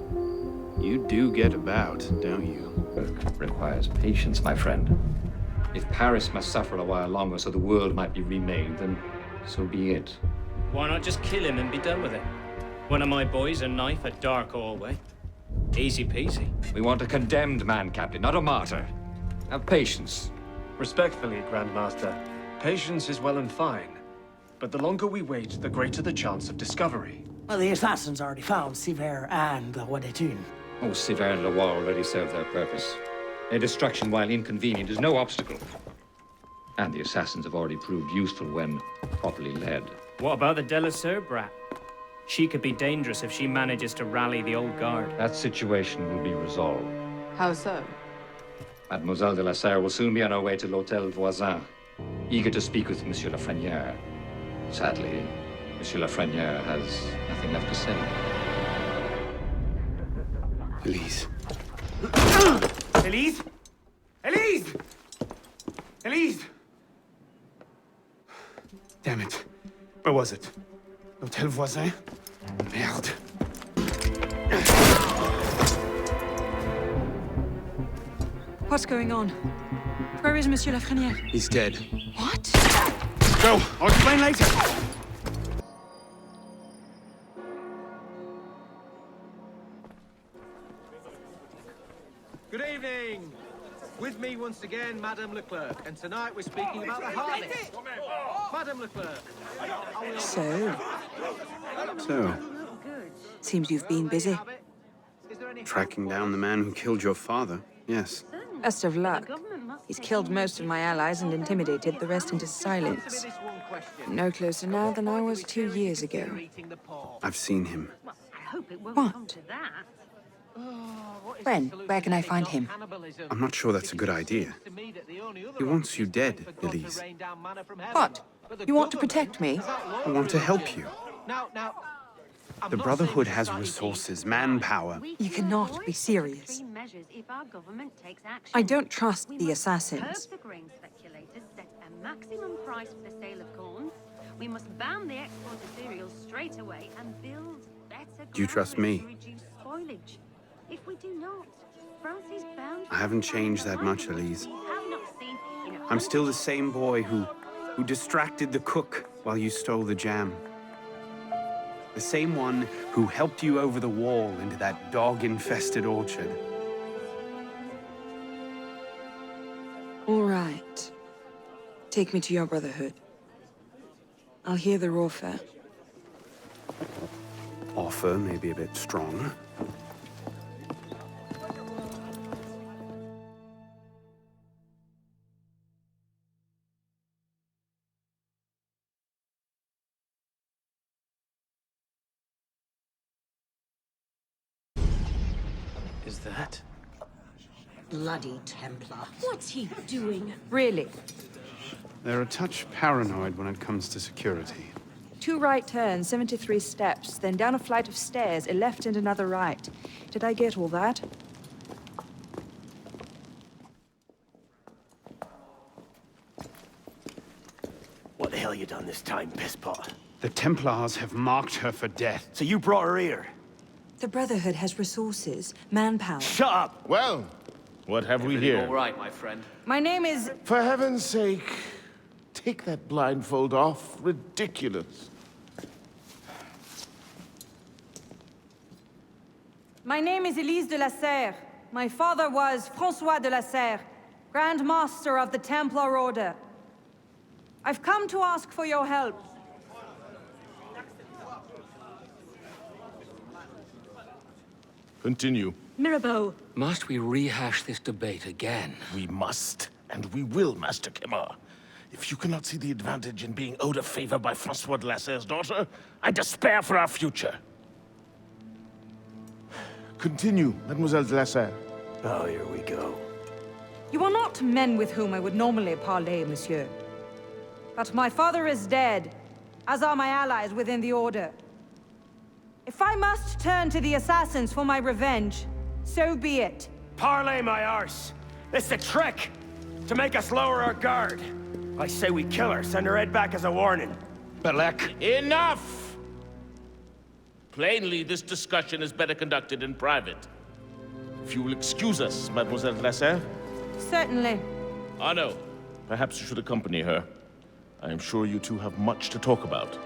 You do get about, don't you? Work requires patience, my friend. If Paris must suffer a while longer so the world might be remade, then so be it. Why not just kill him and be done with it? One of my boys, a knife, a dark hallway. Easy peasy. We want a condemned man, Captain, not a martyr. Have patience. Respectfully, Grandmaster, patience is well and fine. But the longer we wait, the greater the chance of discovery. Well, the assassins already found Siver and Wadetun. Oh, Siver and Leroy already served their purpose. Their destruction, while inconvenient, is no obstacle. And the assassins have already proved useful when properly led. What about the de la Serre brat? She could be dangerous if she manages to rally the old guard. That situation will be resolved. How so? Mademoiselle de la Serre will soon be on her way to l'Hôtel Voisin, eager to speak with Monsieur Lafreniere. Sadly, Monsieur Lafreniere has nothing left to say. Elise. Elise? Elise! Elise! Damn it. Where was it? L'Hôtel Voisin? Merde. What's going on? Where is Monsieur Lafreniere? He's dead. What? Go! I'll explain later! Good evening! With me once again, Madame Leclerc, and tonight we're speaking about the harness. Madame Leclerc. So, Seems you've been busy. tracking down the man who killed your father, yes. Best of luck. He's killed most of my allies and intimidated the rest into silence. No closer now than I was 2 years ago. I've seen him. What? When? Where can I find him? I'm not sure that's a good idea. He wants you dead, Elise. What? You want to protect me? I want to help you. The Brotherhood has resources, manpower. You cannot be serious. I don't trust the assassins. Maximum price for the sale of corn. We must ban the export of cereals straight away and build better. Do you trust me? To reduce spoilage. If we do not, France is bound. I haven't changed that much, Elise. I'm still the same boy who distracted the cook while you stole the jam. The same one who helped you over the wall into that dog-infested orchard. All right. Take me to your Brotherhood. I'll hear their offer. Offer may be a bit strong. Is that? Bloody Templar. What's he doing? Really? They're a touch paranoid when it comes to security. 2 right turns, 73 steps, then down a flight of stairs, a left and another right. Did I get all that? What the hell you done this time, pisspot? The Templars have marked her for death. So you brought her here? The Brotherhood has resources, manpower. Shut up! Well, What have we here? All right, my friend. My name is... For heaven's sake, take that blindfold off. Ridiculous. My name is Elise de la Serre. My father was François de la Serre, Grand Master of the Templar Order. I've come to ask for your help. Continue. Mirabeau. Must we rehash this debate again? We must, and we will, Master Kemar. If you cannot see the advantage in being owed a favor by François de la Serre's daughter, I despair for our future. Continue, Mademoiselle de la Serre. Oh, here we go. You are not men with whom I would normally parley, monsieur. But my father is dead, as are my allies within the Order. If I must turn to the assassins for my revenge, so be it. Parley, my arse. It's a trick to make us lower our guard. I say we kill her, send her head back as a warning. Belek. Enough! Plainly, this discussion is better conducted in private. If you will excuse us, Mademoiselle de la Serre. Certainly. Arno, perhaps you should accompany her. I am sure you two have much to talk about.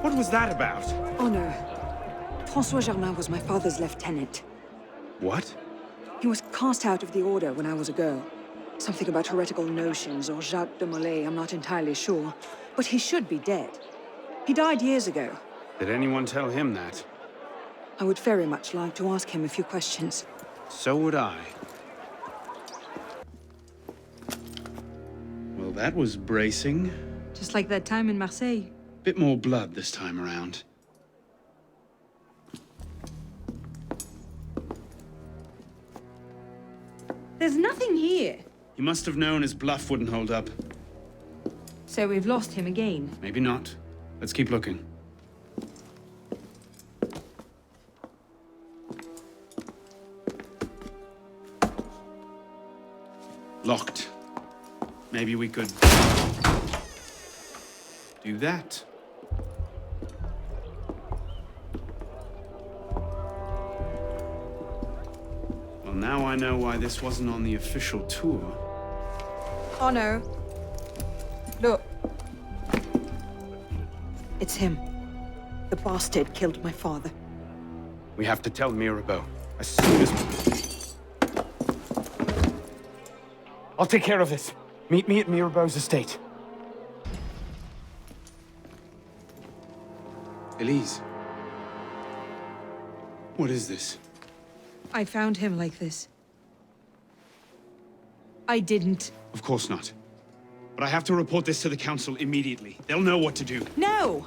What was that about? Honor. François Germain was my father's lieutenant. What? He was cast out of the Order when I was a girl. Something about heretical notions or Jacques de Molay, I'm not entirely sure. But he should be dead. He died years ago. Did anyone tell him that? I would very much like to ask him a few questions. So would I. Well, that was bracing. Just like that time in Marseille. Bit more blood this time around. There's nothing here. He must have known his bluff wouldn't hold up. So we've lost him again. Maybe not. Let's keep looking. Locked. Maybe we could do that. Well, now I know why this wasn't on the official tour. Oh no. Look. It's him. The bastard killed my father. We have to tell Mirabeau as soon as... I'll take care of this. Meet me at Mirabeau's estate. Elise. What is this? I found him like this. I didn't. Of course not. But I have to report this to the council immediately. They'll know what to do. No!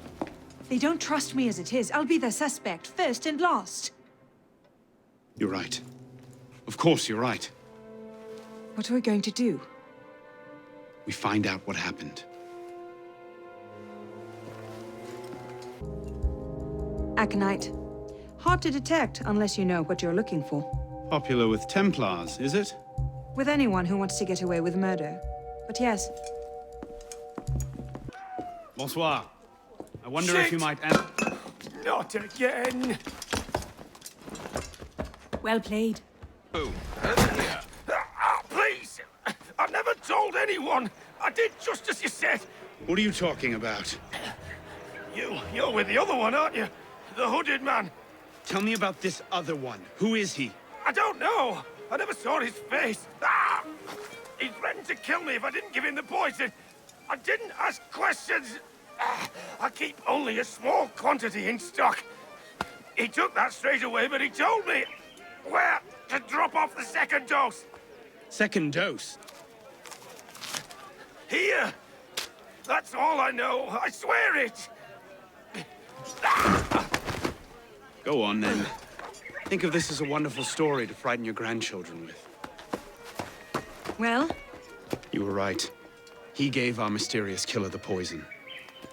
They don't trust me as it is. I'll be their suspect, first and last. You're right. Of course you're right. What are we going to do? We find out what happened. Aconite. Hard to detect unless you know what you're looking for. Popular with Templars, is it? With anyone who wants to get away with murder. But yes. Bonsoir. I wonder Shit! if you might... Not again! Well played. Oh, please! I've never told anyone! I did just as you said! What are you talking about? You're with the other one, aren't you? The hooded man. Tell me about this other one. Who is he? I don't know. I never saw his face. Ah! He threatened to kill me if I didn't give him the poison. I didn't ask questions. Ah, I keep only a small quantity in stock. He took that straight away, but he told me where to drop off the second dose. Second dose? Here. That's all I know. I swear it. Go on, then. Think of this as a wonderful story to frighten your grandchildren with. Well? You were right. He gave our mysterious killer the poison.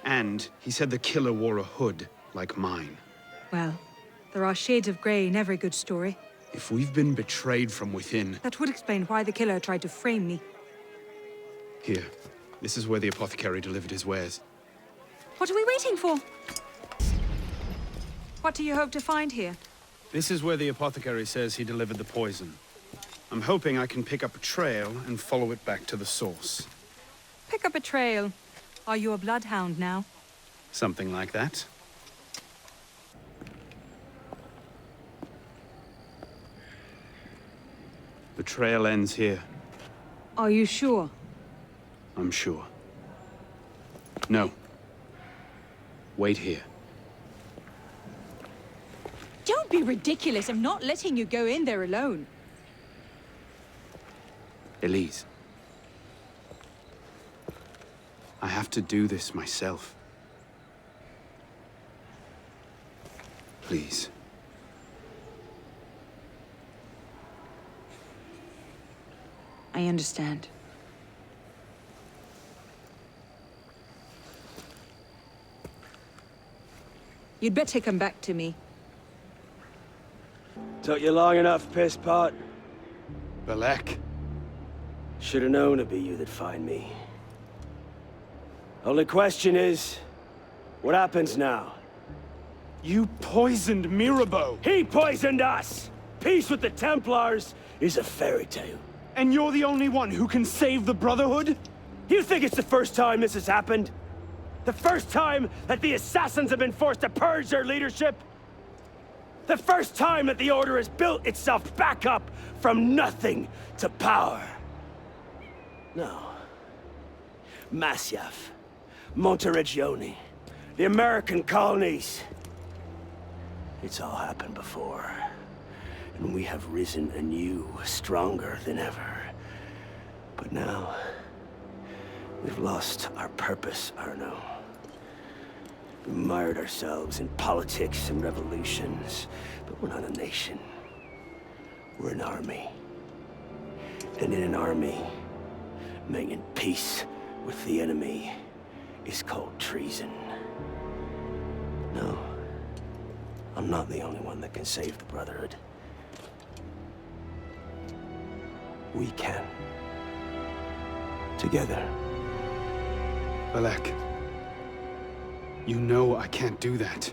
And he said the killer wore a hood like mine. Well, there are shades of grey in every good story. If we've been betrayed from within... That would explain why the killer tried to frame me. Here. This is where the apothecary delivered his wares. What are we waiting for? What do you hope to find here? This is where the apothecary says he delivered the poison. I'm hoping I can pick up a trail and follow it back to the source. Pick up a trail. Are you a bloodhound now? Something like that. The trail ends here. Are you sure? I'm sure. No. Wait here. Don't be ridiculous. I'm not letting you go in there alone. Elise. I have to do this myself. Please. I understand. You'd better come back to me. Took you long enough, piss pot. Velké. Should've known it'd be you that'd find me. Only question is, what happens now? You poisoned Mirabeau! He poisoned us! Peace with the Templars is a fairy tale. And you're the only one who can save the Brotherhood? You think it's the first time this has happened? The first time that the assassins have been forced to purge their leadership? The first time that the Order has built itself back up from nothing to power? No. Masyaf, Monteregione, the American colonies. It's all happened before. And we have risen anew, stronger than ever. But now, we've lost our purpose, Arno. We mired ourselves in politics and revolutions, but we're not a nation. We're an army. And in an army, making peace with the enemy is called treason. No, I'm not the only one that can save the Brotherhood. We can. Together. Velké. You know I can't do that.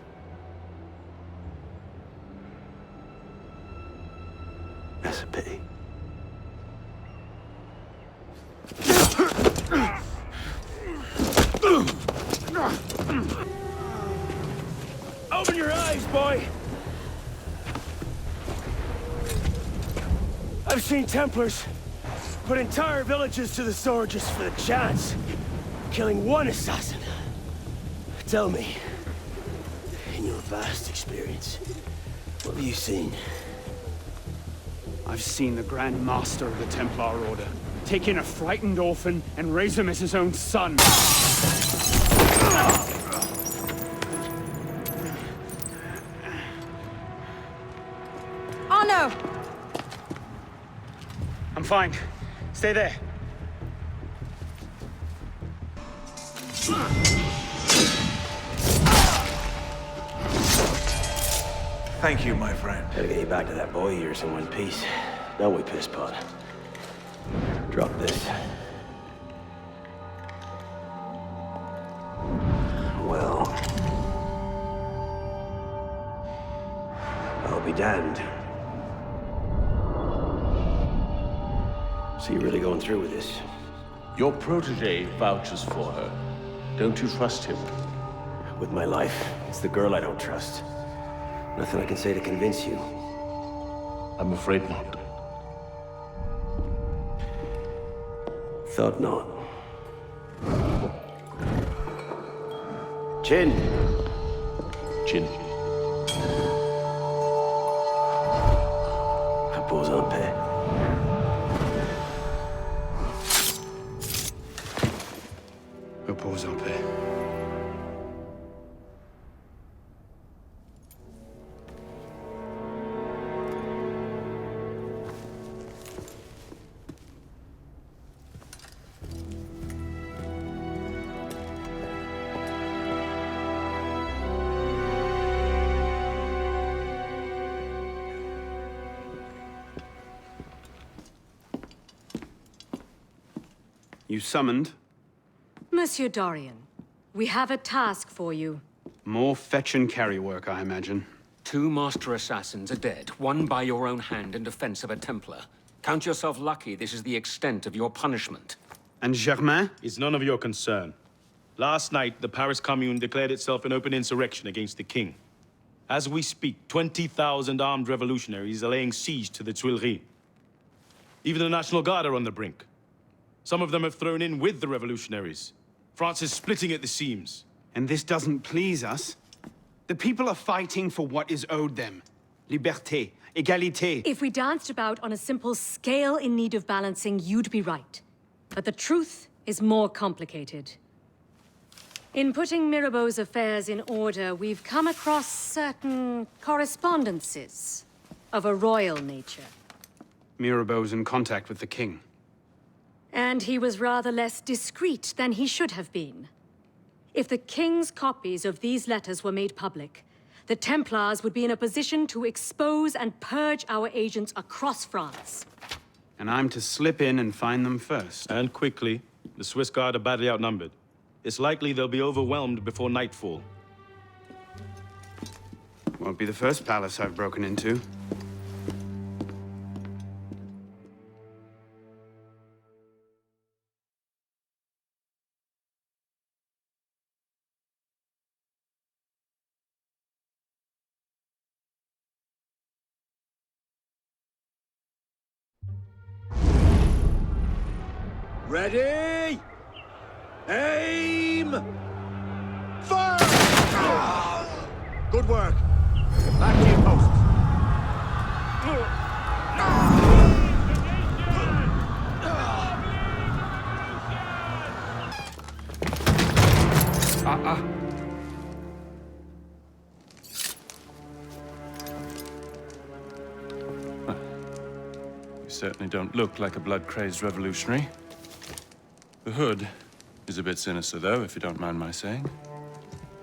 That's a pity. Open your eyes, boy! I've seen Templars put entire villages to the sword just for the chance of killing one assassin. Tell me, in your vast experience, what have you seen? I've seen the Grand Master of the Templar Order take in a frightened orphan and raise him as his own son. Arno! I'm fine. Stay there. Thank you, my friend. Gotta get you back to that boy of yours in one piece. Don't we, piss pot? Drop this. Well... I'll be damned. So you're really going through with this? Your protege vouches for her. Don't you trust him? With my life, it's the girl I don't trust. Nothing I can say to convince you. I'm afraid not. Thought not. Chin. Chin. Repose en paix. Repose en paix. You summoned? Monsieur Dorian, we have a task for you. More fetch and carry work, I imagine. 2 master assassins are dead, one by your own hand in defense of a Templar. Count yourself lucky this is the extent of your punishment. And Germain? It's none of your concern. Last night, the Paris Commune declared itself an open insurrection against the king. As we speak, 20,000 armed revolutionaries are laying siege to the Tuileries. Even the National Guard are on the brink. Some of them have thrown in with the revolutionaries. France is splitting at the seams. And this doesn't please us? The people are fighting for what is owed them. Liberté, égalité. If we danced about on a simple scale in need of balancing, you'd be right. But the truth is more complicated. In putting Mirabeau's affairs in order, we've come across certain correspondences of a royal nature. Mirabeau's in contact with the king. And he was rather less discreet than he should have been. If the king's copies of these letters were made public, the Templars would be in a position to expose and purge our agents across France. And I'm to slip in and find them first. And quickly. The Swiss Guard are badly outnumbered. It's likely they'll be overwhelmed before nightfall. Won't be the first palace I've broken into. Ready? Aim! Fire! Good work. Back to your posts. You certainly don't look like a blood-crazed revolutionary. The hood is a bit sinister, though, if you don't mind my saying.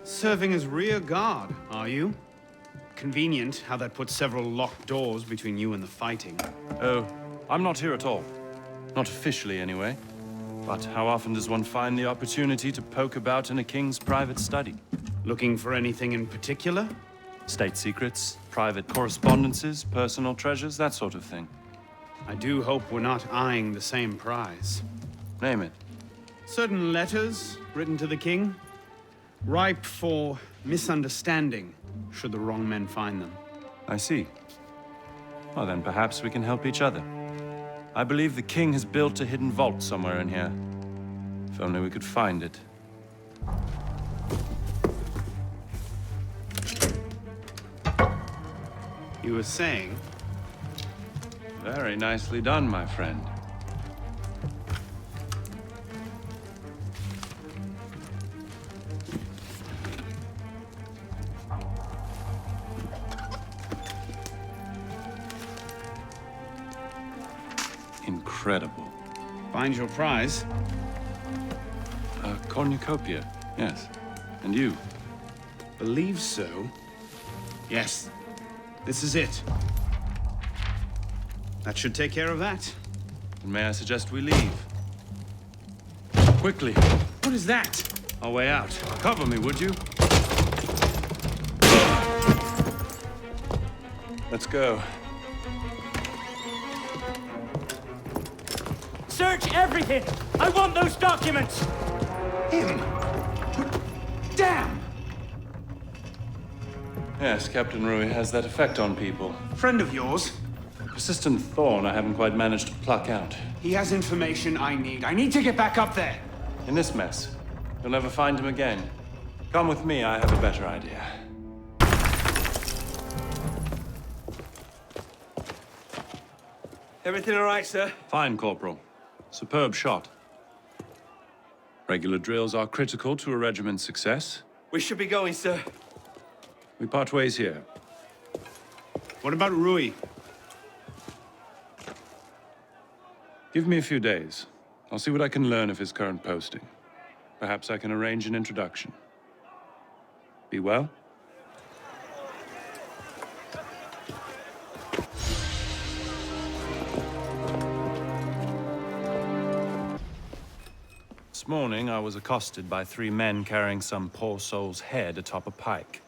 Serving as rear guard, are you? Convenient how that puts several locked doors between you and the fighting. Oh, I'm not here at all. Not officially, anyway. But how often does one find the opportunity to poke about in a king's private study? Looking for anything in particular? State secrets, private correspondences, personal treasures, that sort of thing. I do hope we're not eyeing the same prize. Name it. Certain letters written to the king, ripe for misunderstanding, should the wrong men find them. I see. Well, then perhaps we can help each other. I believe the king has built a hidden vault somewhere in here. If only we could find it. You were saying? Very nicely done, my friend. Incredible. Find your prize? A cornucopia, yes. And you? Believe so. Yes. This is it. That should take care of that. And may I suggest we leave? Quickly. What is that? Our way out. Cover me, would you? Let's go. Search everything! I want those documents! Him! Damn! Yes, Captain Rui has that effect on people. Friend of yours? A persistent thorn I haven't quite managed to pluck out. He has information I need. I need to get back up there. In this mess, you'll never find him again. Come with me, I have a better idea. Everything all right, sir? Fine, Corporal. Superb shot. Regular drills are critical to a regiment's success. We should be going, sir. We part ways here. What about Rui? Give me a few days. I'll see what I can learn of his current posting. Perhaps I can arrange an introduction. Be well? This morning, I was accosted by 3 men carrying some poor soul's head atop a pike.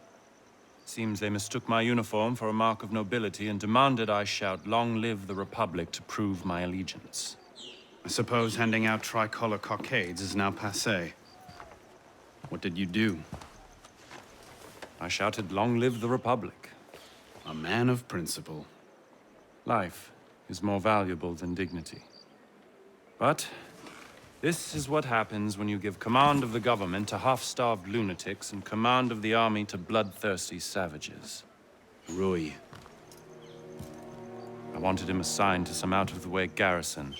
Seems they mistook my uniform for a mark of nobility and demanded I shout, "Long live the Republic," to prove my allegiance. I suppose handing out tricolor cockades is now passé. What did you do? I shouted, "Long live the Republic." A man of principle. Life is more valuable than dignity. But this is what happens when you give command of the government to half-starved lunatics and command of the army to bloodthirsty savages. Rui. I wanted him assigned to some out-of-the-way garrison.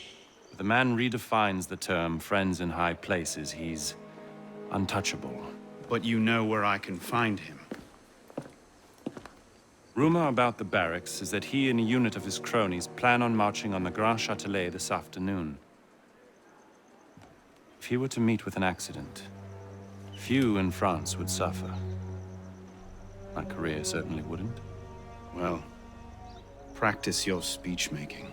But the man redefines the term friends in high places. He's untouchable. But you know where I can find him. Rumor about the barracks is that he and a unit of his cronies plan on marching on the Grand Châtelet this afternoon. If he were to meet with an accident, few in France would suffer. My career certainly wouldn't. Well, practice your speech-making.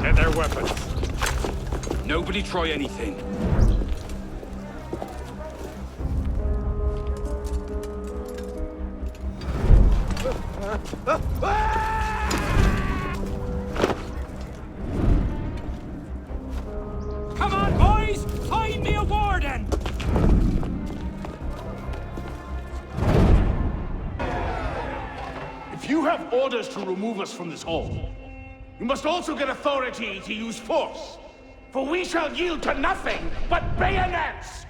Get their weapons. Nobody try anything. Come on, boys! Find me a warden! If you have orders to remove us from this hall, you must also get authority to use force. For we shall yield to nothing but bayonets!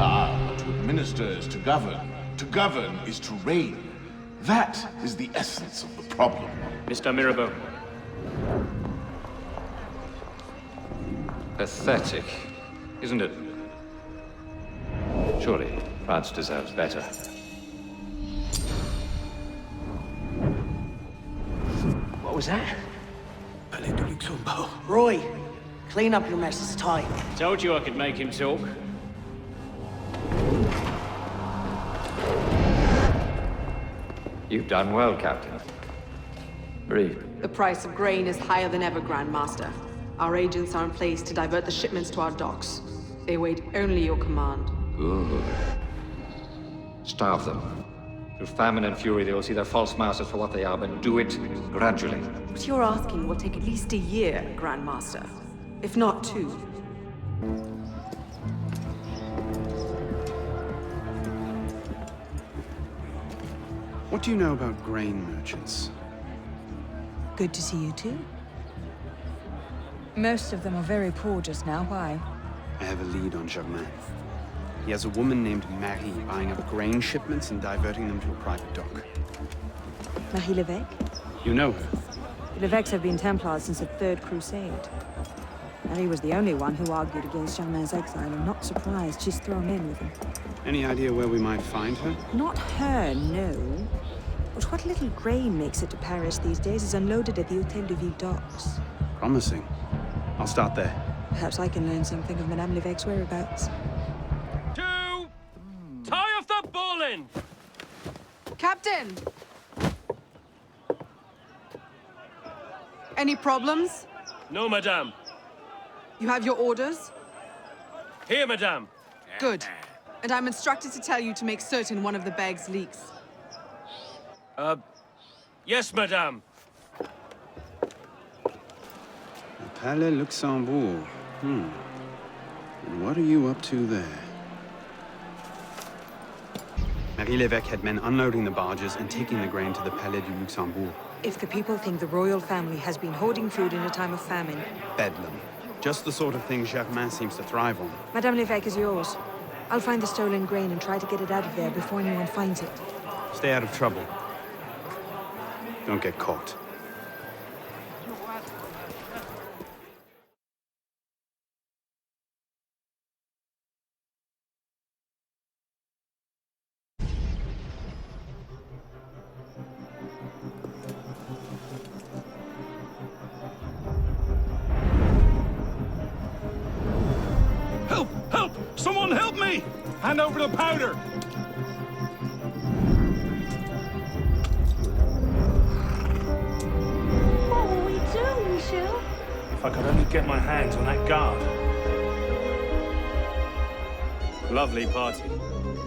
Ah, to administer is to govern. To govern is to reign. That is the essence of the problem. Mr. Mirabeau. Pathetic, isn't it? Surely France deserves better. What was that? Palais de Luxembourg. Roy, clean up your mess. It's time. Told you I could make him talk. You've done well, Captain. Breathe. The price of grain is higher than ever, Grand Master. Our agents are in place to divert the shipments to our docks. They await only your command. Good. Starve them. Through famine and fury, they will see their false masters for what they are, but do it gradually. What you're asking will take at least a year, Grand Master. If not two. What do you know about grain merchants? Good to see you too. Most of them are very poor just now. Why? I have a lead on Germain. He has a woman named Marie buying up grain shipments and diverting them to a private dock. Marie Levesque? You know her? The Levesques have been Templars since the Third Crusade. Marie was the only one who argued against Germain's exile. I'm not surprised she's thrown in with him. Any idea where we might find her? Not her, no. But what little grain makes it to Paris these days is unloaded at the Hôtel de Ville docks. Promising. I'll start there. Perhaps I can learn something of Madame Levesque's whereabouts. Tie off the bowline! Captain! Any problems? No, madame. You have your orders? Here, madame. Good. And I'm instructed to tell you to make certain one of the bags leaks. Yes, madame. The Palais Luxembourg. And what are you up to there? Marie Levesque had men unloading the barges and taking the grain to the Palais du Luxembourg. If the people think the royal family has been hoarding food in a time of famine... Bedlam. Just the sort of thing Germain seems to thrive on. Madame Levesque is yours. I'll find the stolen grain and try to get it out of there before anyone finds it. Stay out of trouble. Don't get caught. Someone help me! Hand over the powder! What will we do, Michel? If I could only get my hands on that guard. Lovely party.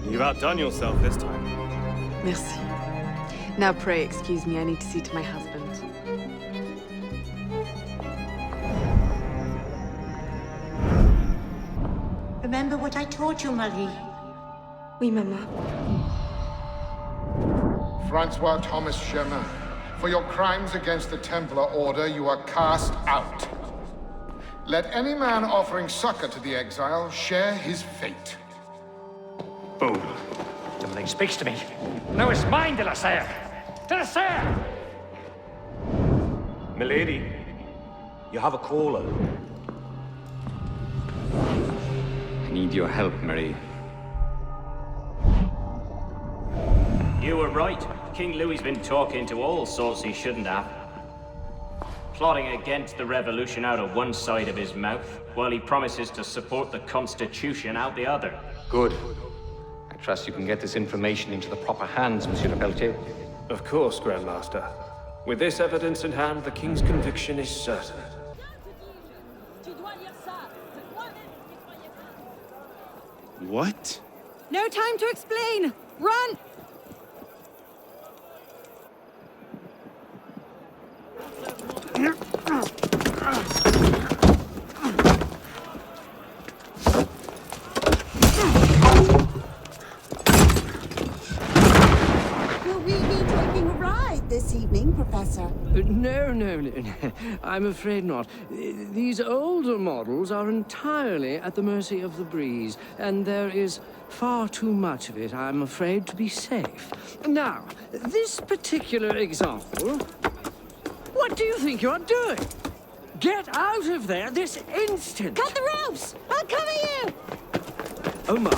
You've outdone yourself this time. Merci. Now pray excuse me, I need to see to my husband. Remember what I taught you, Marie? Oui, Mama. Francois Thomas Chemin, for your crimes against the Templar Order, you are cast out. Let any man offering succor to the exile share his fate. Boom. Something speaks to me. No, it's mine, de la Serre. De la Serre! Milady, you have a caller. I need your help, Marie. You were right. King Louis's been talking to all sorts he shouldn't have. Plotting against the revolution out of one side of his mouth, while he promises to support the Constitution out the other. Good. I trust you can get this information into the proper hands, Monsieur de Peltier. Of course, Grand Master. With this evidence in hand, the King's conviction is certain. What? No time to explain! Run! Will we be taking a ride this evening, Professor? No. I'm afraid not. These older models are entirely at the mercy of the breeze, and there is far too much of it, I'm afraid, to be safe. Now, this particular example, what do you think you're doing? Get out of there this instant! Cut the ropes! I'll cover you! Oh my.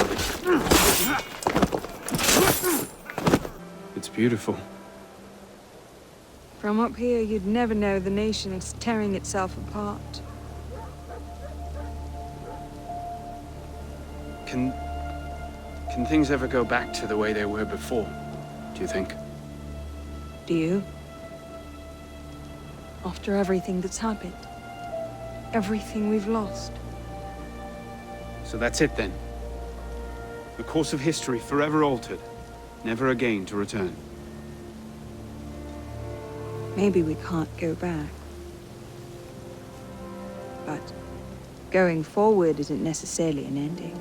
It's beautiful. From up here, you'd never know the nation is tearing itself apart. Can things ever go back to the way they were before, do you think? Do you? After everything that's happened? Everything we've lost? So that's it then. The course of history forever altered, never again to return. Maybe we can't go back. But going forward isn't necessarily an ending.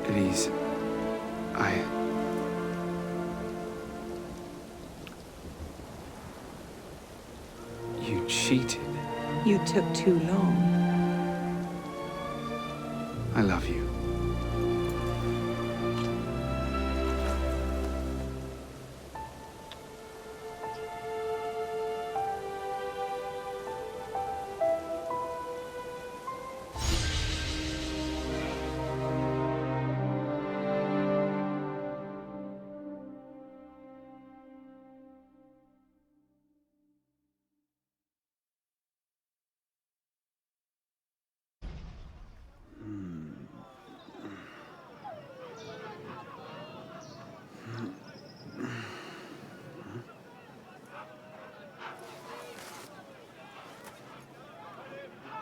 Elise, You cheated. You took too long. I love you.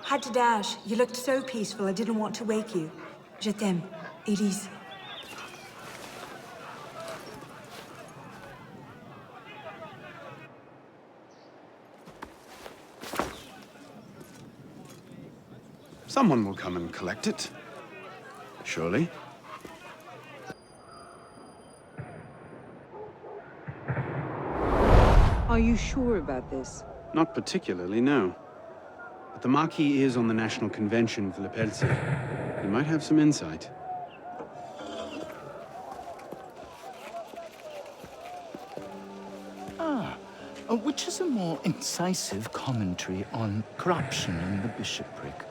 Had to dash. You looked so peaceful, I didn't want to wake you. Je t'aime, Elise. Someone will come and collect it. Surely. Are you sure about this? Not particularly, no. But the Marquis is on the National Convention for Le Peltier. He might have some insight. Which is a more incisive commentary on corruption in the bishopric?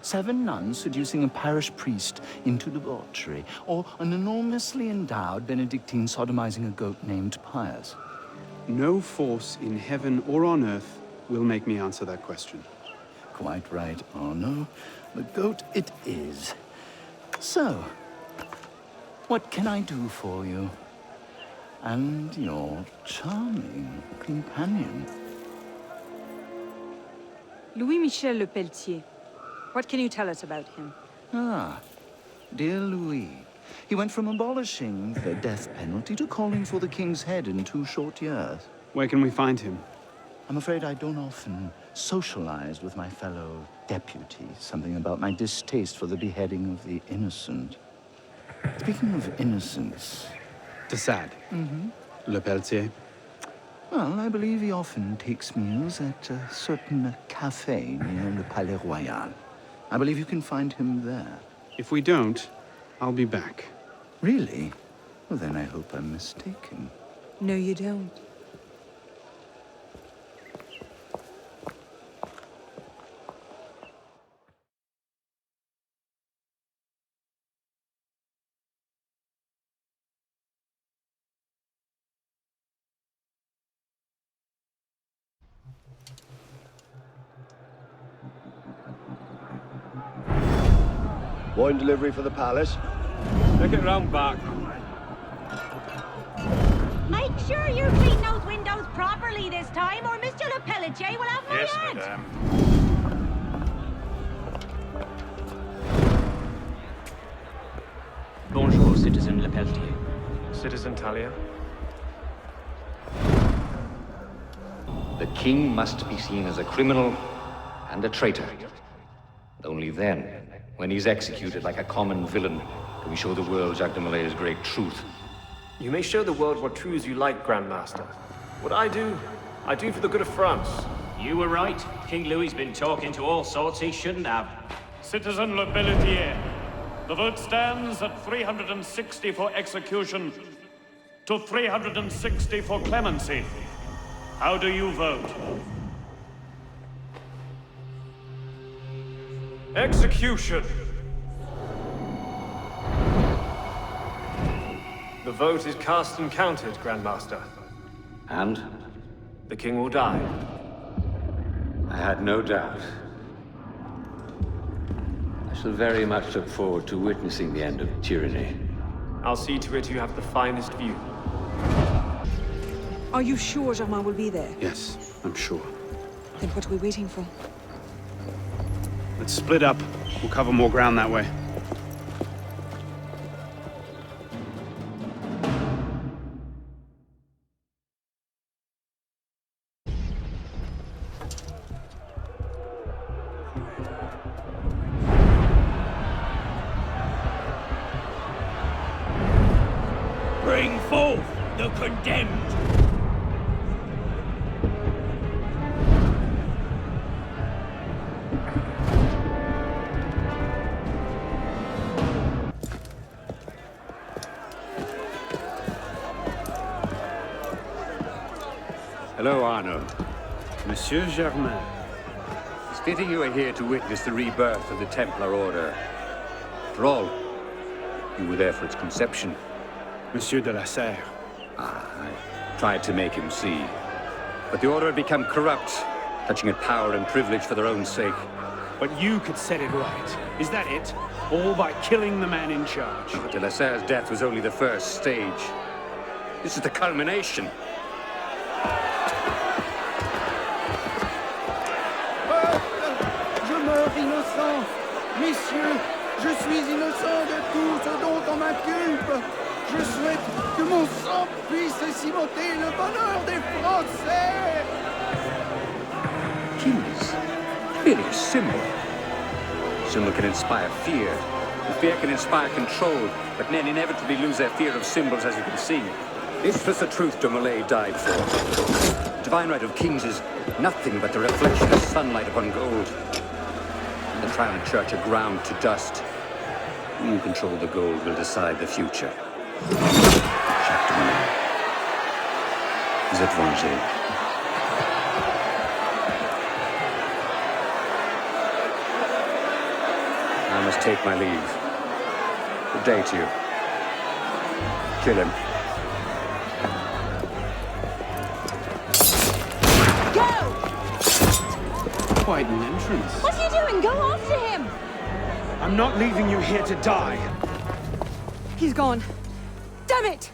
7 nuns seducing a parish priest into debauchery, or an enormously endowed Benedictine sodomizing a goat named Pius? No force in heaven or on earth will make me answer that question. Quite right, Arno. The goat it is. So, what can I do for you? And your charming companion. Louis-Michel Le Pelletier. What can you tell us about him? Ah, dear Louis. He went from abolishing the death penalty to calling for the king's head in 2 short years. Where can we find him? I'm afraid I don't often socialize with my fellow deputies. Something about my distaste for the beheading of the innocent. Speaking of innocence... De Sade. Le Pelletier. Well, I believe he often takes meals at a certain cafe near Le Palais Royal. I believe you can find him there. If we don't, I'll be back. Really? Well, then I hope I'm mistaken. No, you don't. Wine delivery for the palace. Take it round back. Make sure you clean those windows properly this time, or Mr. Le Pelletier will have my head. Madame. Bonjour, Citizen Le Pelletier. Citizen Talia. The king must be seen as a criminal and a traitor. Only then, when he's executed like a common villain, can we show the world Jacques de Malay's great truth. You may show the world what truths you like, Grandmaster. What I do for the good of France. You were right. King Louis's been talking to all sorts he shouldn't have. Citizen Le Pelletier, the vote stands at 360 for execution to 360 for clemency. How do you vote? Execution! The vote is cast and counted, Grandmaster. And? The king will die. I had no doubt. I shall very much look forward to witnessing the end of tyranny. I'll see to it you have the finest view. Are you sure Germain will be there? Yes, I'm sure. Then what are we waiting for? Let's split up. We'll cover more ground that way. Bring forth the condemned! Hello, Arno. Monsieur Germain. It's fitting you are here to witness the rebirth of the Templar Order. After all, you were there for its conception. Monsieur de la Serre. I tried to make him see. But the Order had become corrupt, clutching at power and privilege for their own sake. But you could set it right. Is that it? All by killing the man in charge. Oh, de la Serre's death was only the first stage. This is the culmination. Je meurs innocent. Messieurs, je suis innocent de tout ce dont on m'inculpe. Je souhaite que mon sang puisse cimenter le bonheur des Français. Keys. Really a symbol. Symbol can inspire fear. And fear can inspire control. But men inevitably lose their fear of symbols, as you can see. This was the truth de Molay died for. The divine right of kings is nothing but the reflection of sunlight upon gold. And the crown and church are ground to dust. We who control the gold will decide the future. Jacques de Molay. Vous êtes vengé. I must take my leave. Good day to you. Kill him. Go! quite an entrance. What are you doing? Go after him! I'm not leaving you here to die. He's gone. Damn it!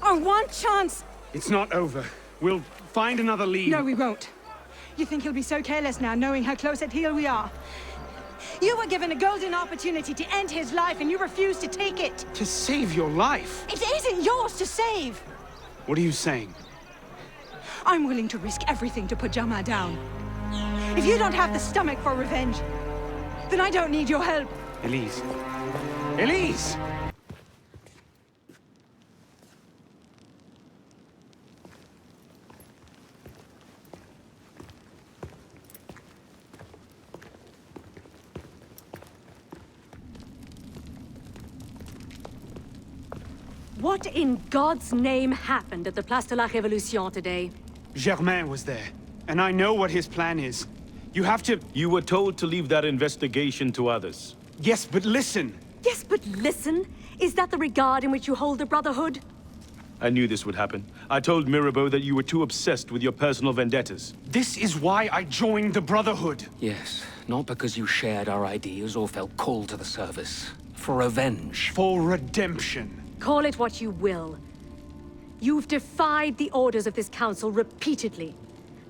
Our one chance! It's not over. We'll find another lead. No, we won't. You think he'll be so careless now, knowing how close at heel we are? You were given a golden opportunity to end his life, and you refused to take it. To save your life? It isn't yours to save. What are you saying? I'm willing to risk everything to put Jama down. If you don't have the stomach for revenge, then I don't need your help. Elise. Elise! What in God's name happened at the Place de la Révolution today? Germain was there, and I know what his plan is. You have to... You were told to leave that investigation to others. Yes, but listen. Yes, but listen. Is that the regard in which you hold the Brotherhood? I knew this would happen. I told Mirabeau that you were too obsessed with your personal vendettas. This is why I joined the Brotherhood. Yes, not because you shared our ideas or felt called to the service. For revenge. For redemption. Call it what you will. You've defied the orders of this council repeatedly,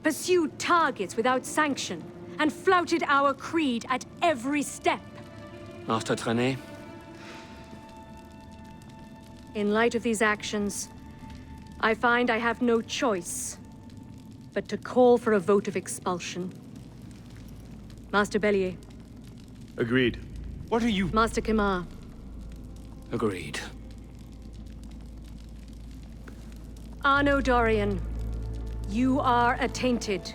pursued targets without sanction, and flouted our creed at every step. Master Trenet? In light of these actions, I find I have no choice but to call for a vote of expulsion. Master Bellier. Agreed. What are you... Master Kemar. Agreed. Arno Dorian, you are attainted.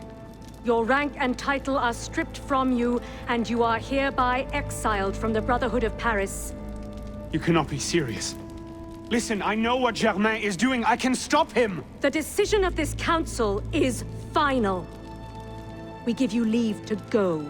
Your rank and title are stripped from you, and you are hereby exiled from the Brotherhood of Paris. You cannot be serious. Listen, I know what Germain is doing. I can stop him! The decision of this council is final. We give you leave to go.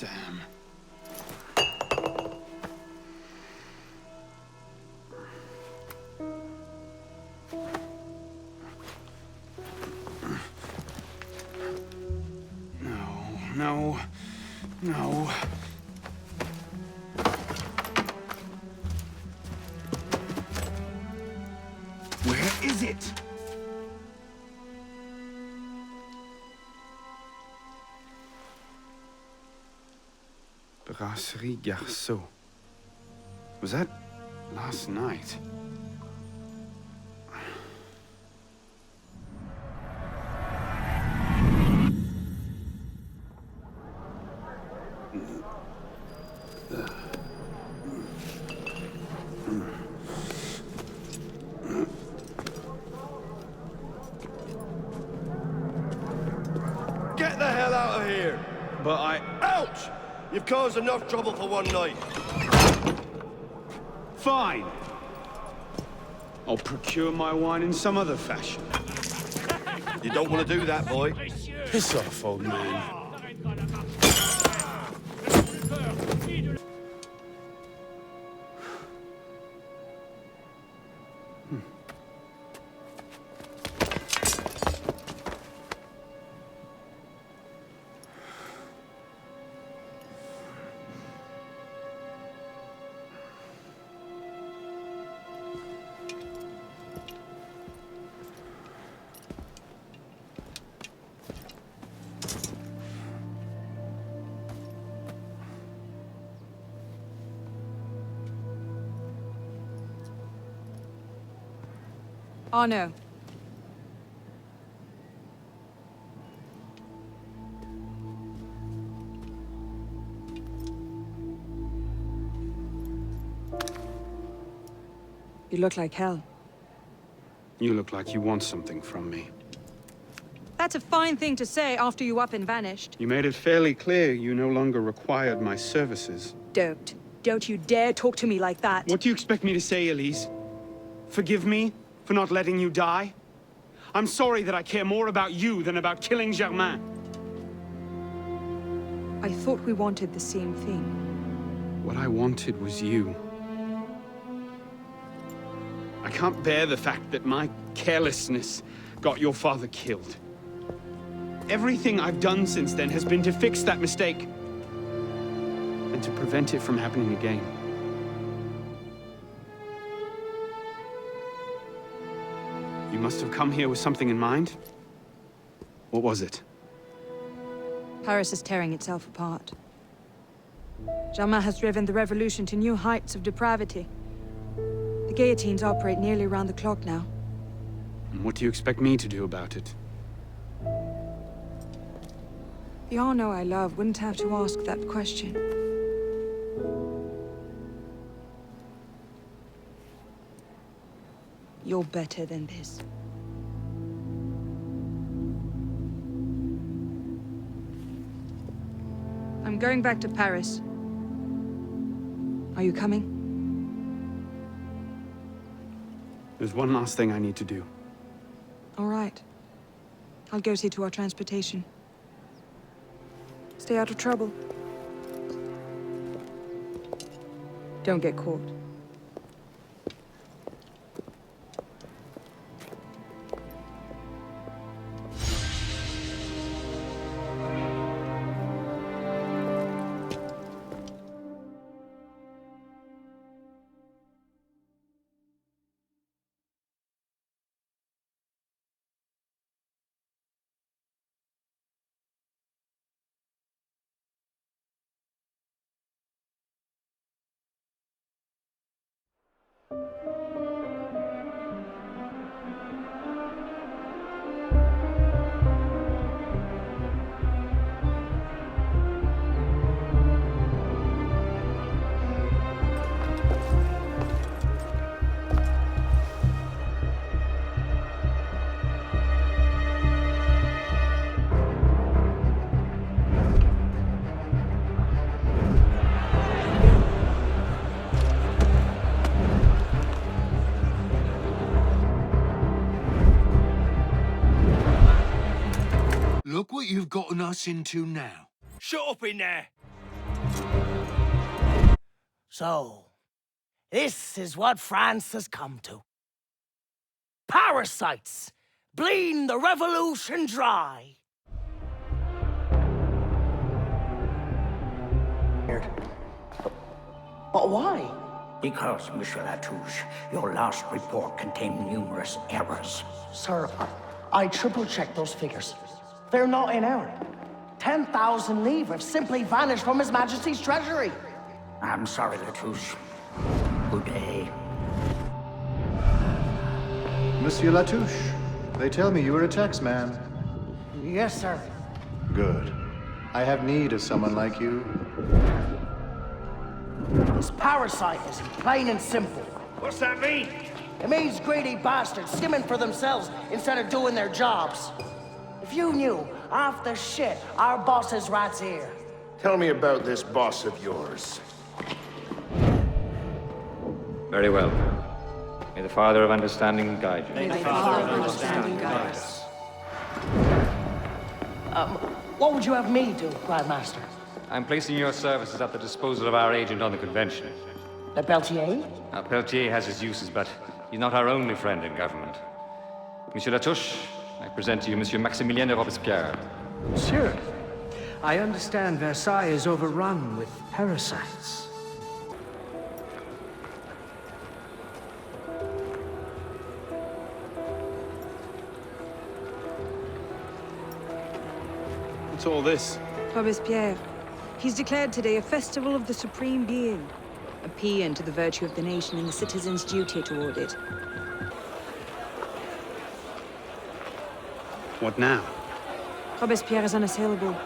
Damn. No. Where is it? Brasserie Garceau. Was that last night? Get the hell out of here! But Ouch! You've caused enough trouble for one night. Fine. I'll procure my wine in some other fashion. You don't want to do that, boy. Piss off, old man. Arno. You look like hell. You look like you want something from me. That's a fine thing to say after you up and vanished. You made it fairly clear you no longer required my services. Don't you dare talk to me like that. What do you expect me to say, Elise? Forgive me for not letting you die? I'm sorry that I care more about you than about killing Germain. I thought we wanted the same thing. What I wanted was you. I can't bear the fact that my carelessness got your father killed. Everything I've done since then has been to fix that mistake and to prevent it from happening again. You must have come here with something in mind. What was it? Paris is tearing itself apart. Germain has driven the revolution to new heights of depravity. The guillotines operate nearly around the clock now. And what do you expect me to do about it? The Arno I love wouldn't have to ask that question. You're better than this. I'm going back to Paris. Are you coming? There's one last thing I need to do. All right. I'll go see to our transportation. Stay out of trouble. Don't get caught. Look what you've gotten us into now. Shut up in there! So, this is what France has come to. Parasites, bleeding the revolution dry. But why? Because, Monsieur Latouche, your last report contained numerous errors. Sir, I triple-checked those figures. They're not in error. 10,000 livres simply vanished from His Majesty's treasury. I'm sorry, Latouche. Good day. Monsieur Latouche, they tell me you are a tax man. Yes, sir. Good. I have need of someone like you. This parasitism, plain and simple. What's that mean? It means greedy bastards skimming for themselves instead of doing their jobs. If you knew half the shit our boss's rats here. Tell me about this boss of yours. Very well. May the Father of Understanding guide you. May the Father of Understanding guide us. What would you have me do, Grand Master? I'm placing your services at the disposal of our agent on the convention. Le Peltier? Now, Peltier has his uses, but he's not our only friend in government. Monsieur Latouche, I present to you Monsieur Maximilien de Robespierre. Monsieur, I understand Versailles is overrun with parasites. What's all this? Robespierre. He's declared today a festival of the Supreme Being. A paean to the virtue of the nation and the citizen's duty toward it. What now? Robespierre is unassailable.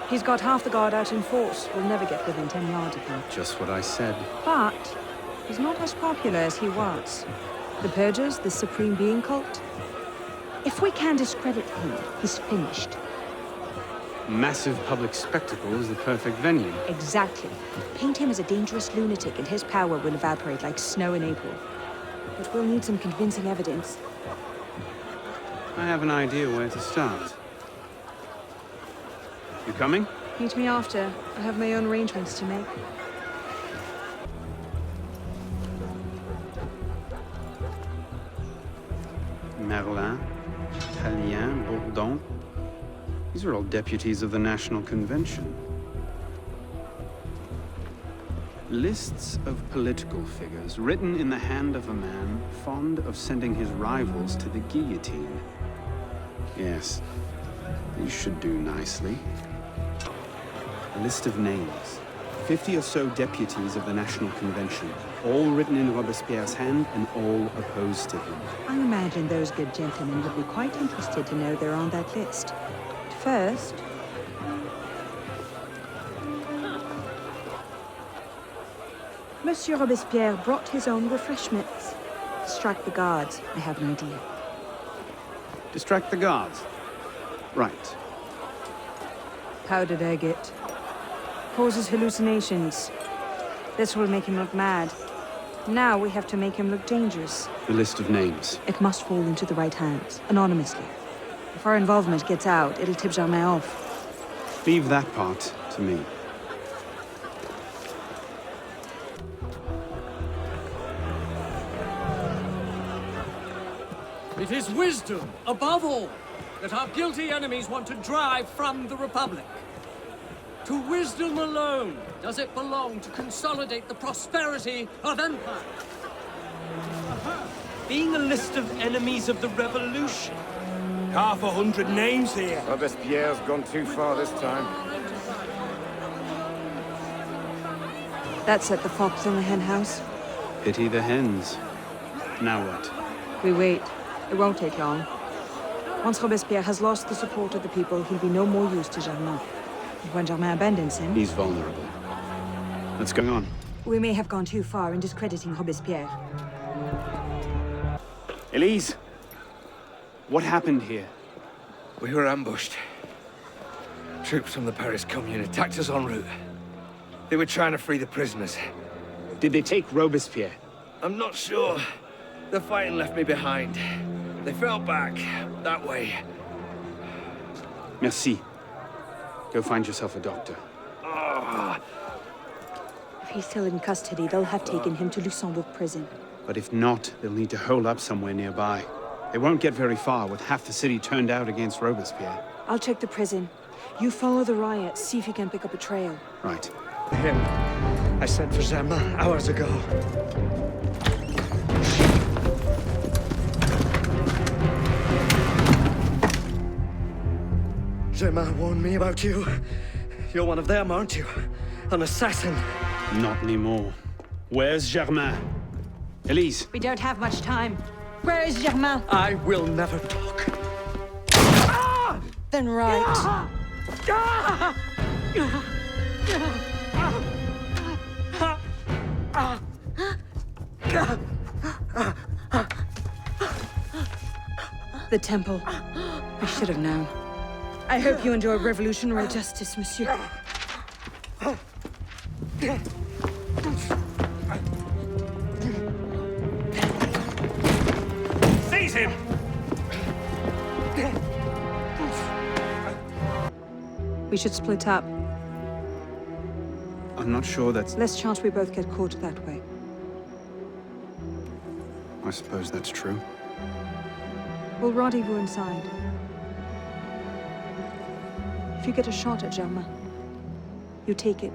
He's got half the guard out in force. We'll never get within 10 yards of him. Just what I said. But he's not as popular as he was. The Purgers, the Supreme Being cult. If we can discredit him, he's finished. Massive public spectacle is the perfect venue. Exactly. Paint him as a dangerous lunatic and his power will evaporate like snow in April. But we'll need some convincing evidence. I have an idea where to start. You coming? Meet me after. I have my own arrangements to make. Merlin, Tallien, Bourdon. These are all deputies of the National Convention. Lists of political figures written in the hand of a man fond of sending his rivals to the guillotine. Yes, these should do nicely. A list of names. 50 or so deputies of the National Convention, all written in Robespierre's hand and all opposed to him. I imagine those good gentlemen would be quite interested to know they're on that list. First, Monsieur Robespierre brought his own refreshments. Distract the guards. I have an idea. Distract the guards? Right. Powdered agate. Causes hallucinations. This will make him look mad. Now we have to make him look dangerous. The list of names. It must fall into the right hands, anonymously. If our involvement gets out, it'll tip Germain off. Leave that part to me. It is wisdom, above all, that our guilty enemies want to drive from the Republic. To wisdom alone does it belong to consolidate the prosperity of empire. Being a list of enemies of the revolution. 100 names here. Robespierre's gone too far this time. That set the fox in the hen house. Pity the hens. Now what? We wait. It won't take long. Once Robespierre has lost the support of the people, he'll be no more use to Germain. And when Germain abandons him... He's vulnerable. What's going on? We may have gone too far in discrediting Robespierre. Elise! What happened here? We were ambushed. Troops from the Paris Commune attacked us en route. They were trying to free the prisoners. Did they take Robespierre? I'm not sure. The fighting left me behind. They fell back, that way. Merci. Go find yourself a doctor. If he's still in custody, they'll have taken him to Luxembourg prison. But if not, they'll need to hole up somewhere nearby. They won't get very far with half the city turned out against Robespierre. I'll check the prison. You follow the riots, see if you can pick up a trail. Right. Him. I sent for Germain hours ago. Germain warned me about you. You're one of them, aren't you? An assassin. Not anymore. Where's Germain? Elise. We don't have much time. Where is Germain? I will never talk. Then right. The temple. I should have known. I hope you enjoy revolutionary justice, monsieur. Seize him! We should split up. I'm not sure that's... Less chance we both get caught that way. I suppose that's true. We'll rendezvous inside. If you get a shot at Germain, you take it.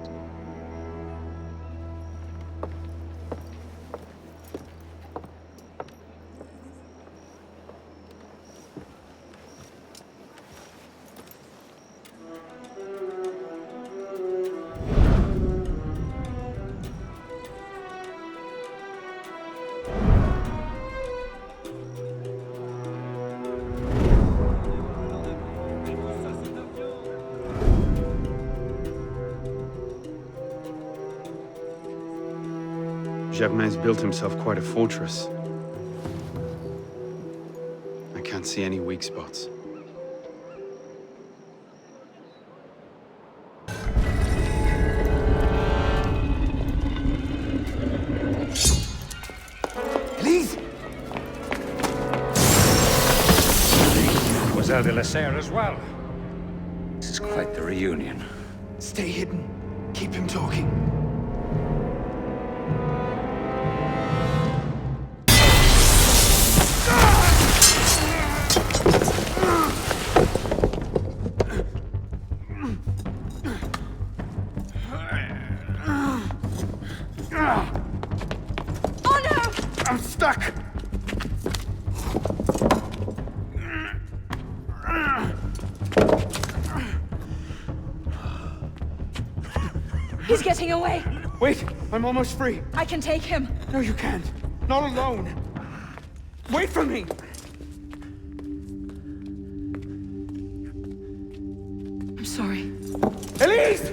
Saint-Germain's built himself quite a fortress. I can't see any weak spots. Elise! Mademoiselle de la Serre as well. This is quite the reunion. Stay hidden. Keep him talking. Oh no! I'm stuck! He's getting away. Wait, I'm almost free. I can take him. No, you can't. Not alone. Wait for me. I'm sorry. Elise!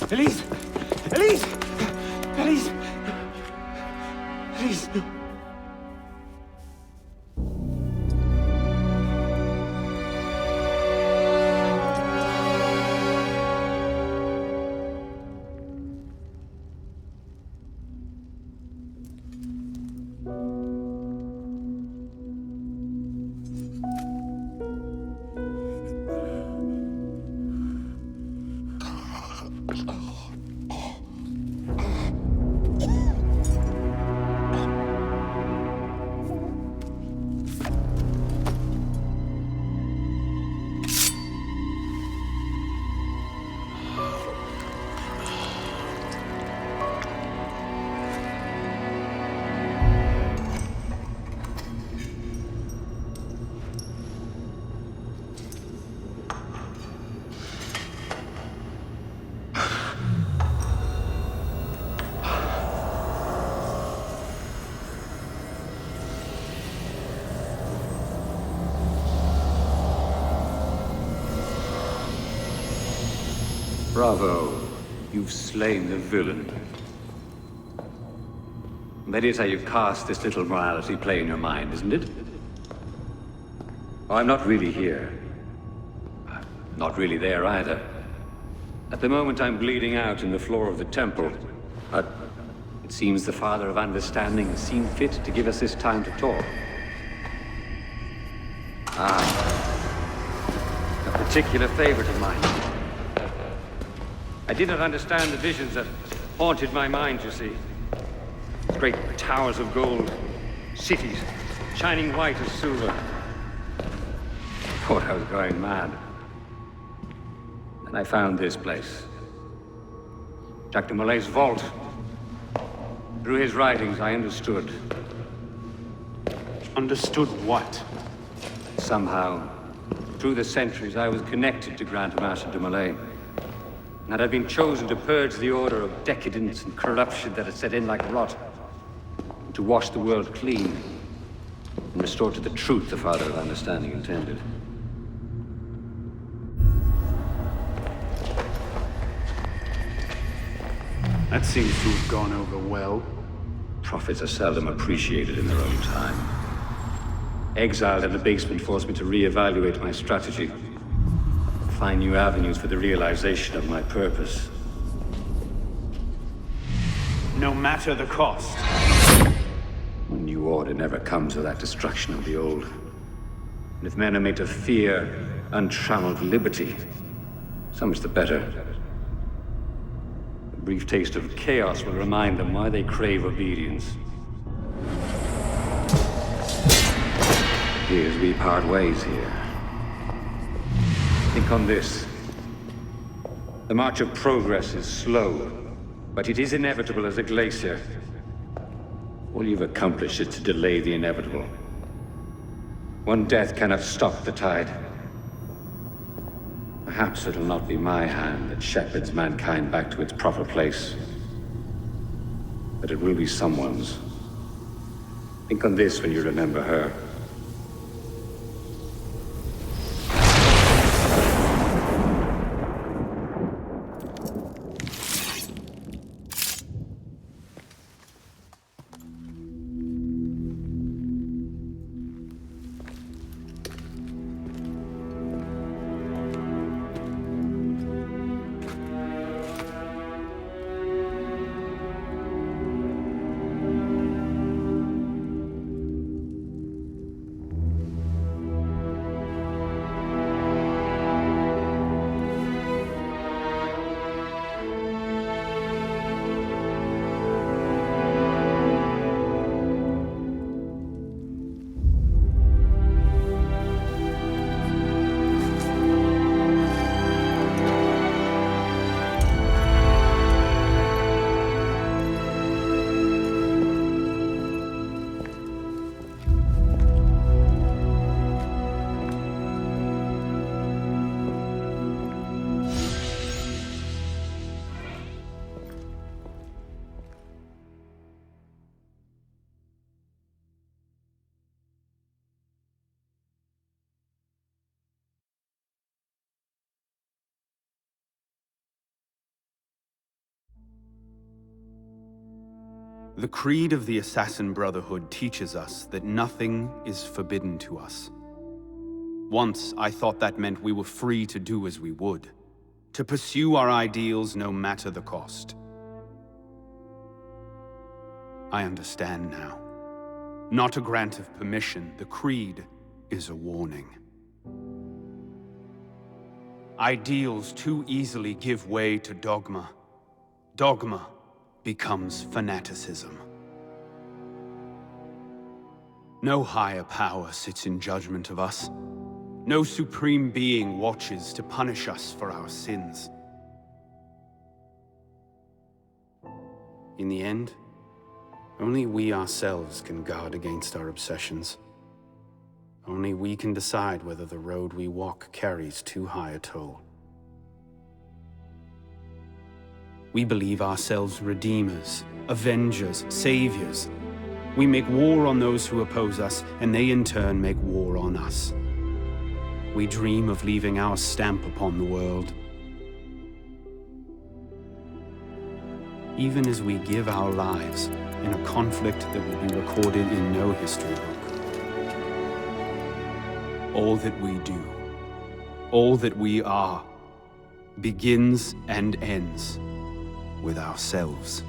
Elise! Elise! Elise! Elise! No. Bravo. You've slain the villain. That is how you cast this little morality play in your mind, isn't it? Oh, I'm not really here. Not really there either. At the moment, I'm bleeding out in the floor of the temple. But it seems the Father of Understanding has seen fit to give us this time to talk. Ah. A particular favorite of mine. I did not understand the visions that haunted my mind, you see. Great towers of gold, cities, shining white as silver. I thought I was going mad. And I found this place. Jacques de Molay's vault. Through his writings, I understood. Understood what? Somehow, through the centuries, I was connected to Grand Master de Molay. And that I'd been chosen to purge the order of decadence and corruption that had set in like rot. To wash the world clean and restore to the truth the Father of Understanding intended. That seems to have gone over well. Prophets are seldom appreciated in their own time. Exiled in the basement forced me to reevaluate my strategy. Find new avenues for the realization of my purpose. No matter the cost. A new order never comes without destruction of the old. And if men are made to fear untrammeled liberty, so much the better. A brief taste of chaos will remind them why they crave obedience. Here's we part ways here. Think on this. The march of progress is slow, but it is inevitable as a glacier. All you've accomplished is to delay the inevitable. One death cannot stop the tide. Perhaps it'll not be my hand that shepherds mankind back to its proper place. But it will be someone's. Think on this when you remember her. The creed of the Assassin Brotherhood teaches us that nothing is forbidden to us. Once, I thought that meant we were free to do as we would, to pursue our ideals no matter the cost. I understand now. Not a grant of permission, the creed is a warning. Ideals too easily give way to dogma. Dogma becomes fanaticism. No higher power sits in judgment of us. No supreme being watches to punish us for our sins. In the end, only we ourselves can guard against our obsessions. Only we can decide whether the road we walk carries too high a toll. We believe ourselves redeemers, avengers, saviors. We make war on those who oppose us, and they in turn make war on us. We dream of leaving our stamp upon the world. Even as we give our lives in a conflict that will be recorded in no history book. All that we do, all that we are, begins and ends with ourselves.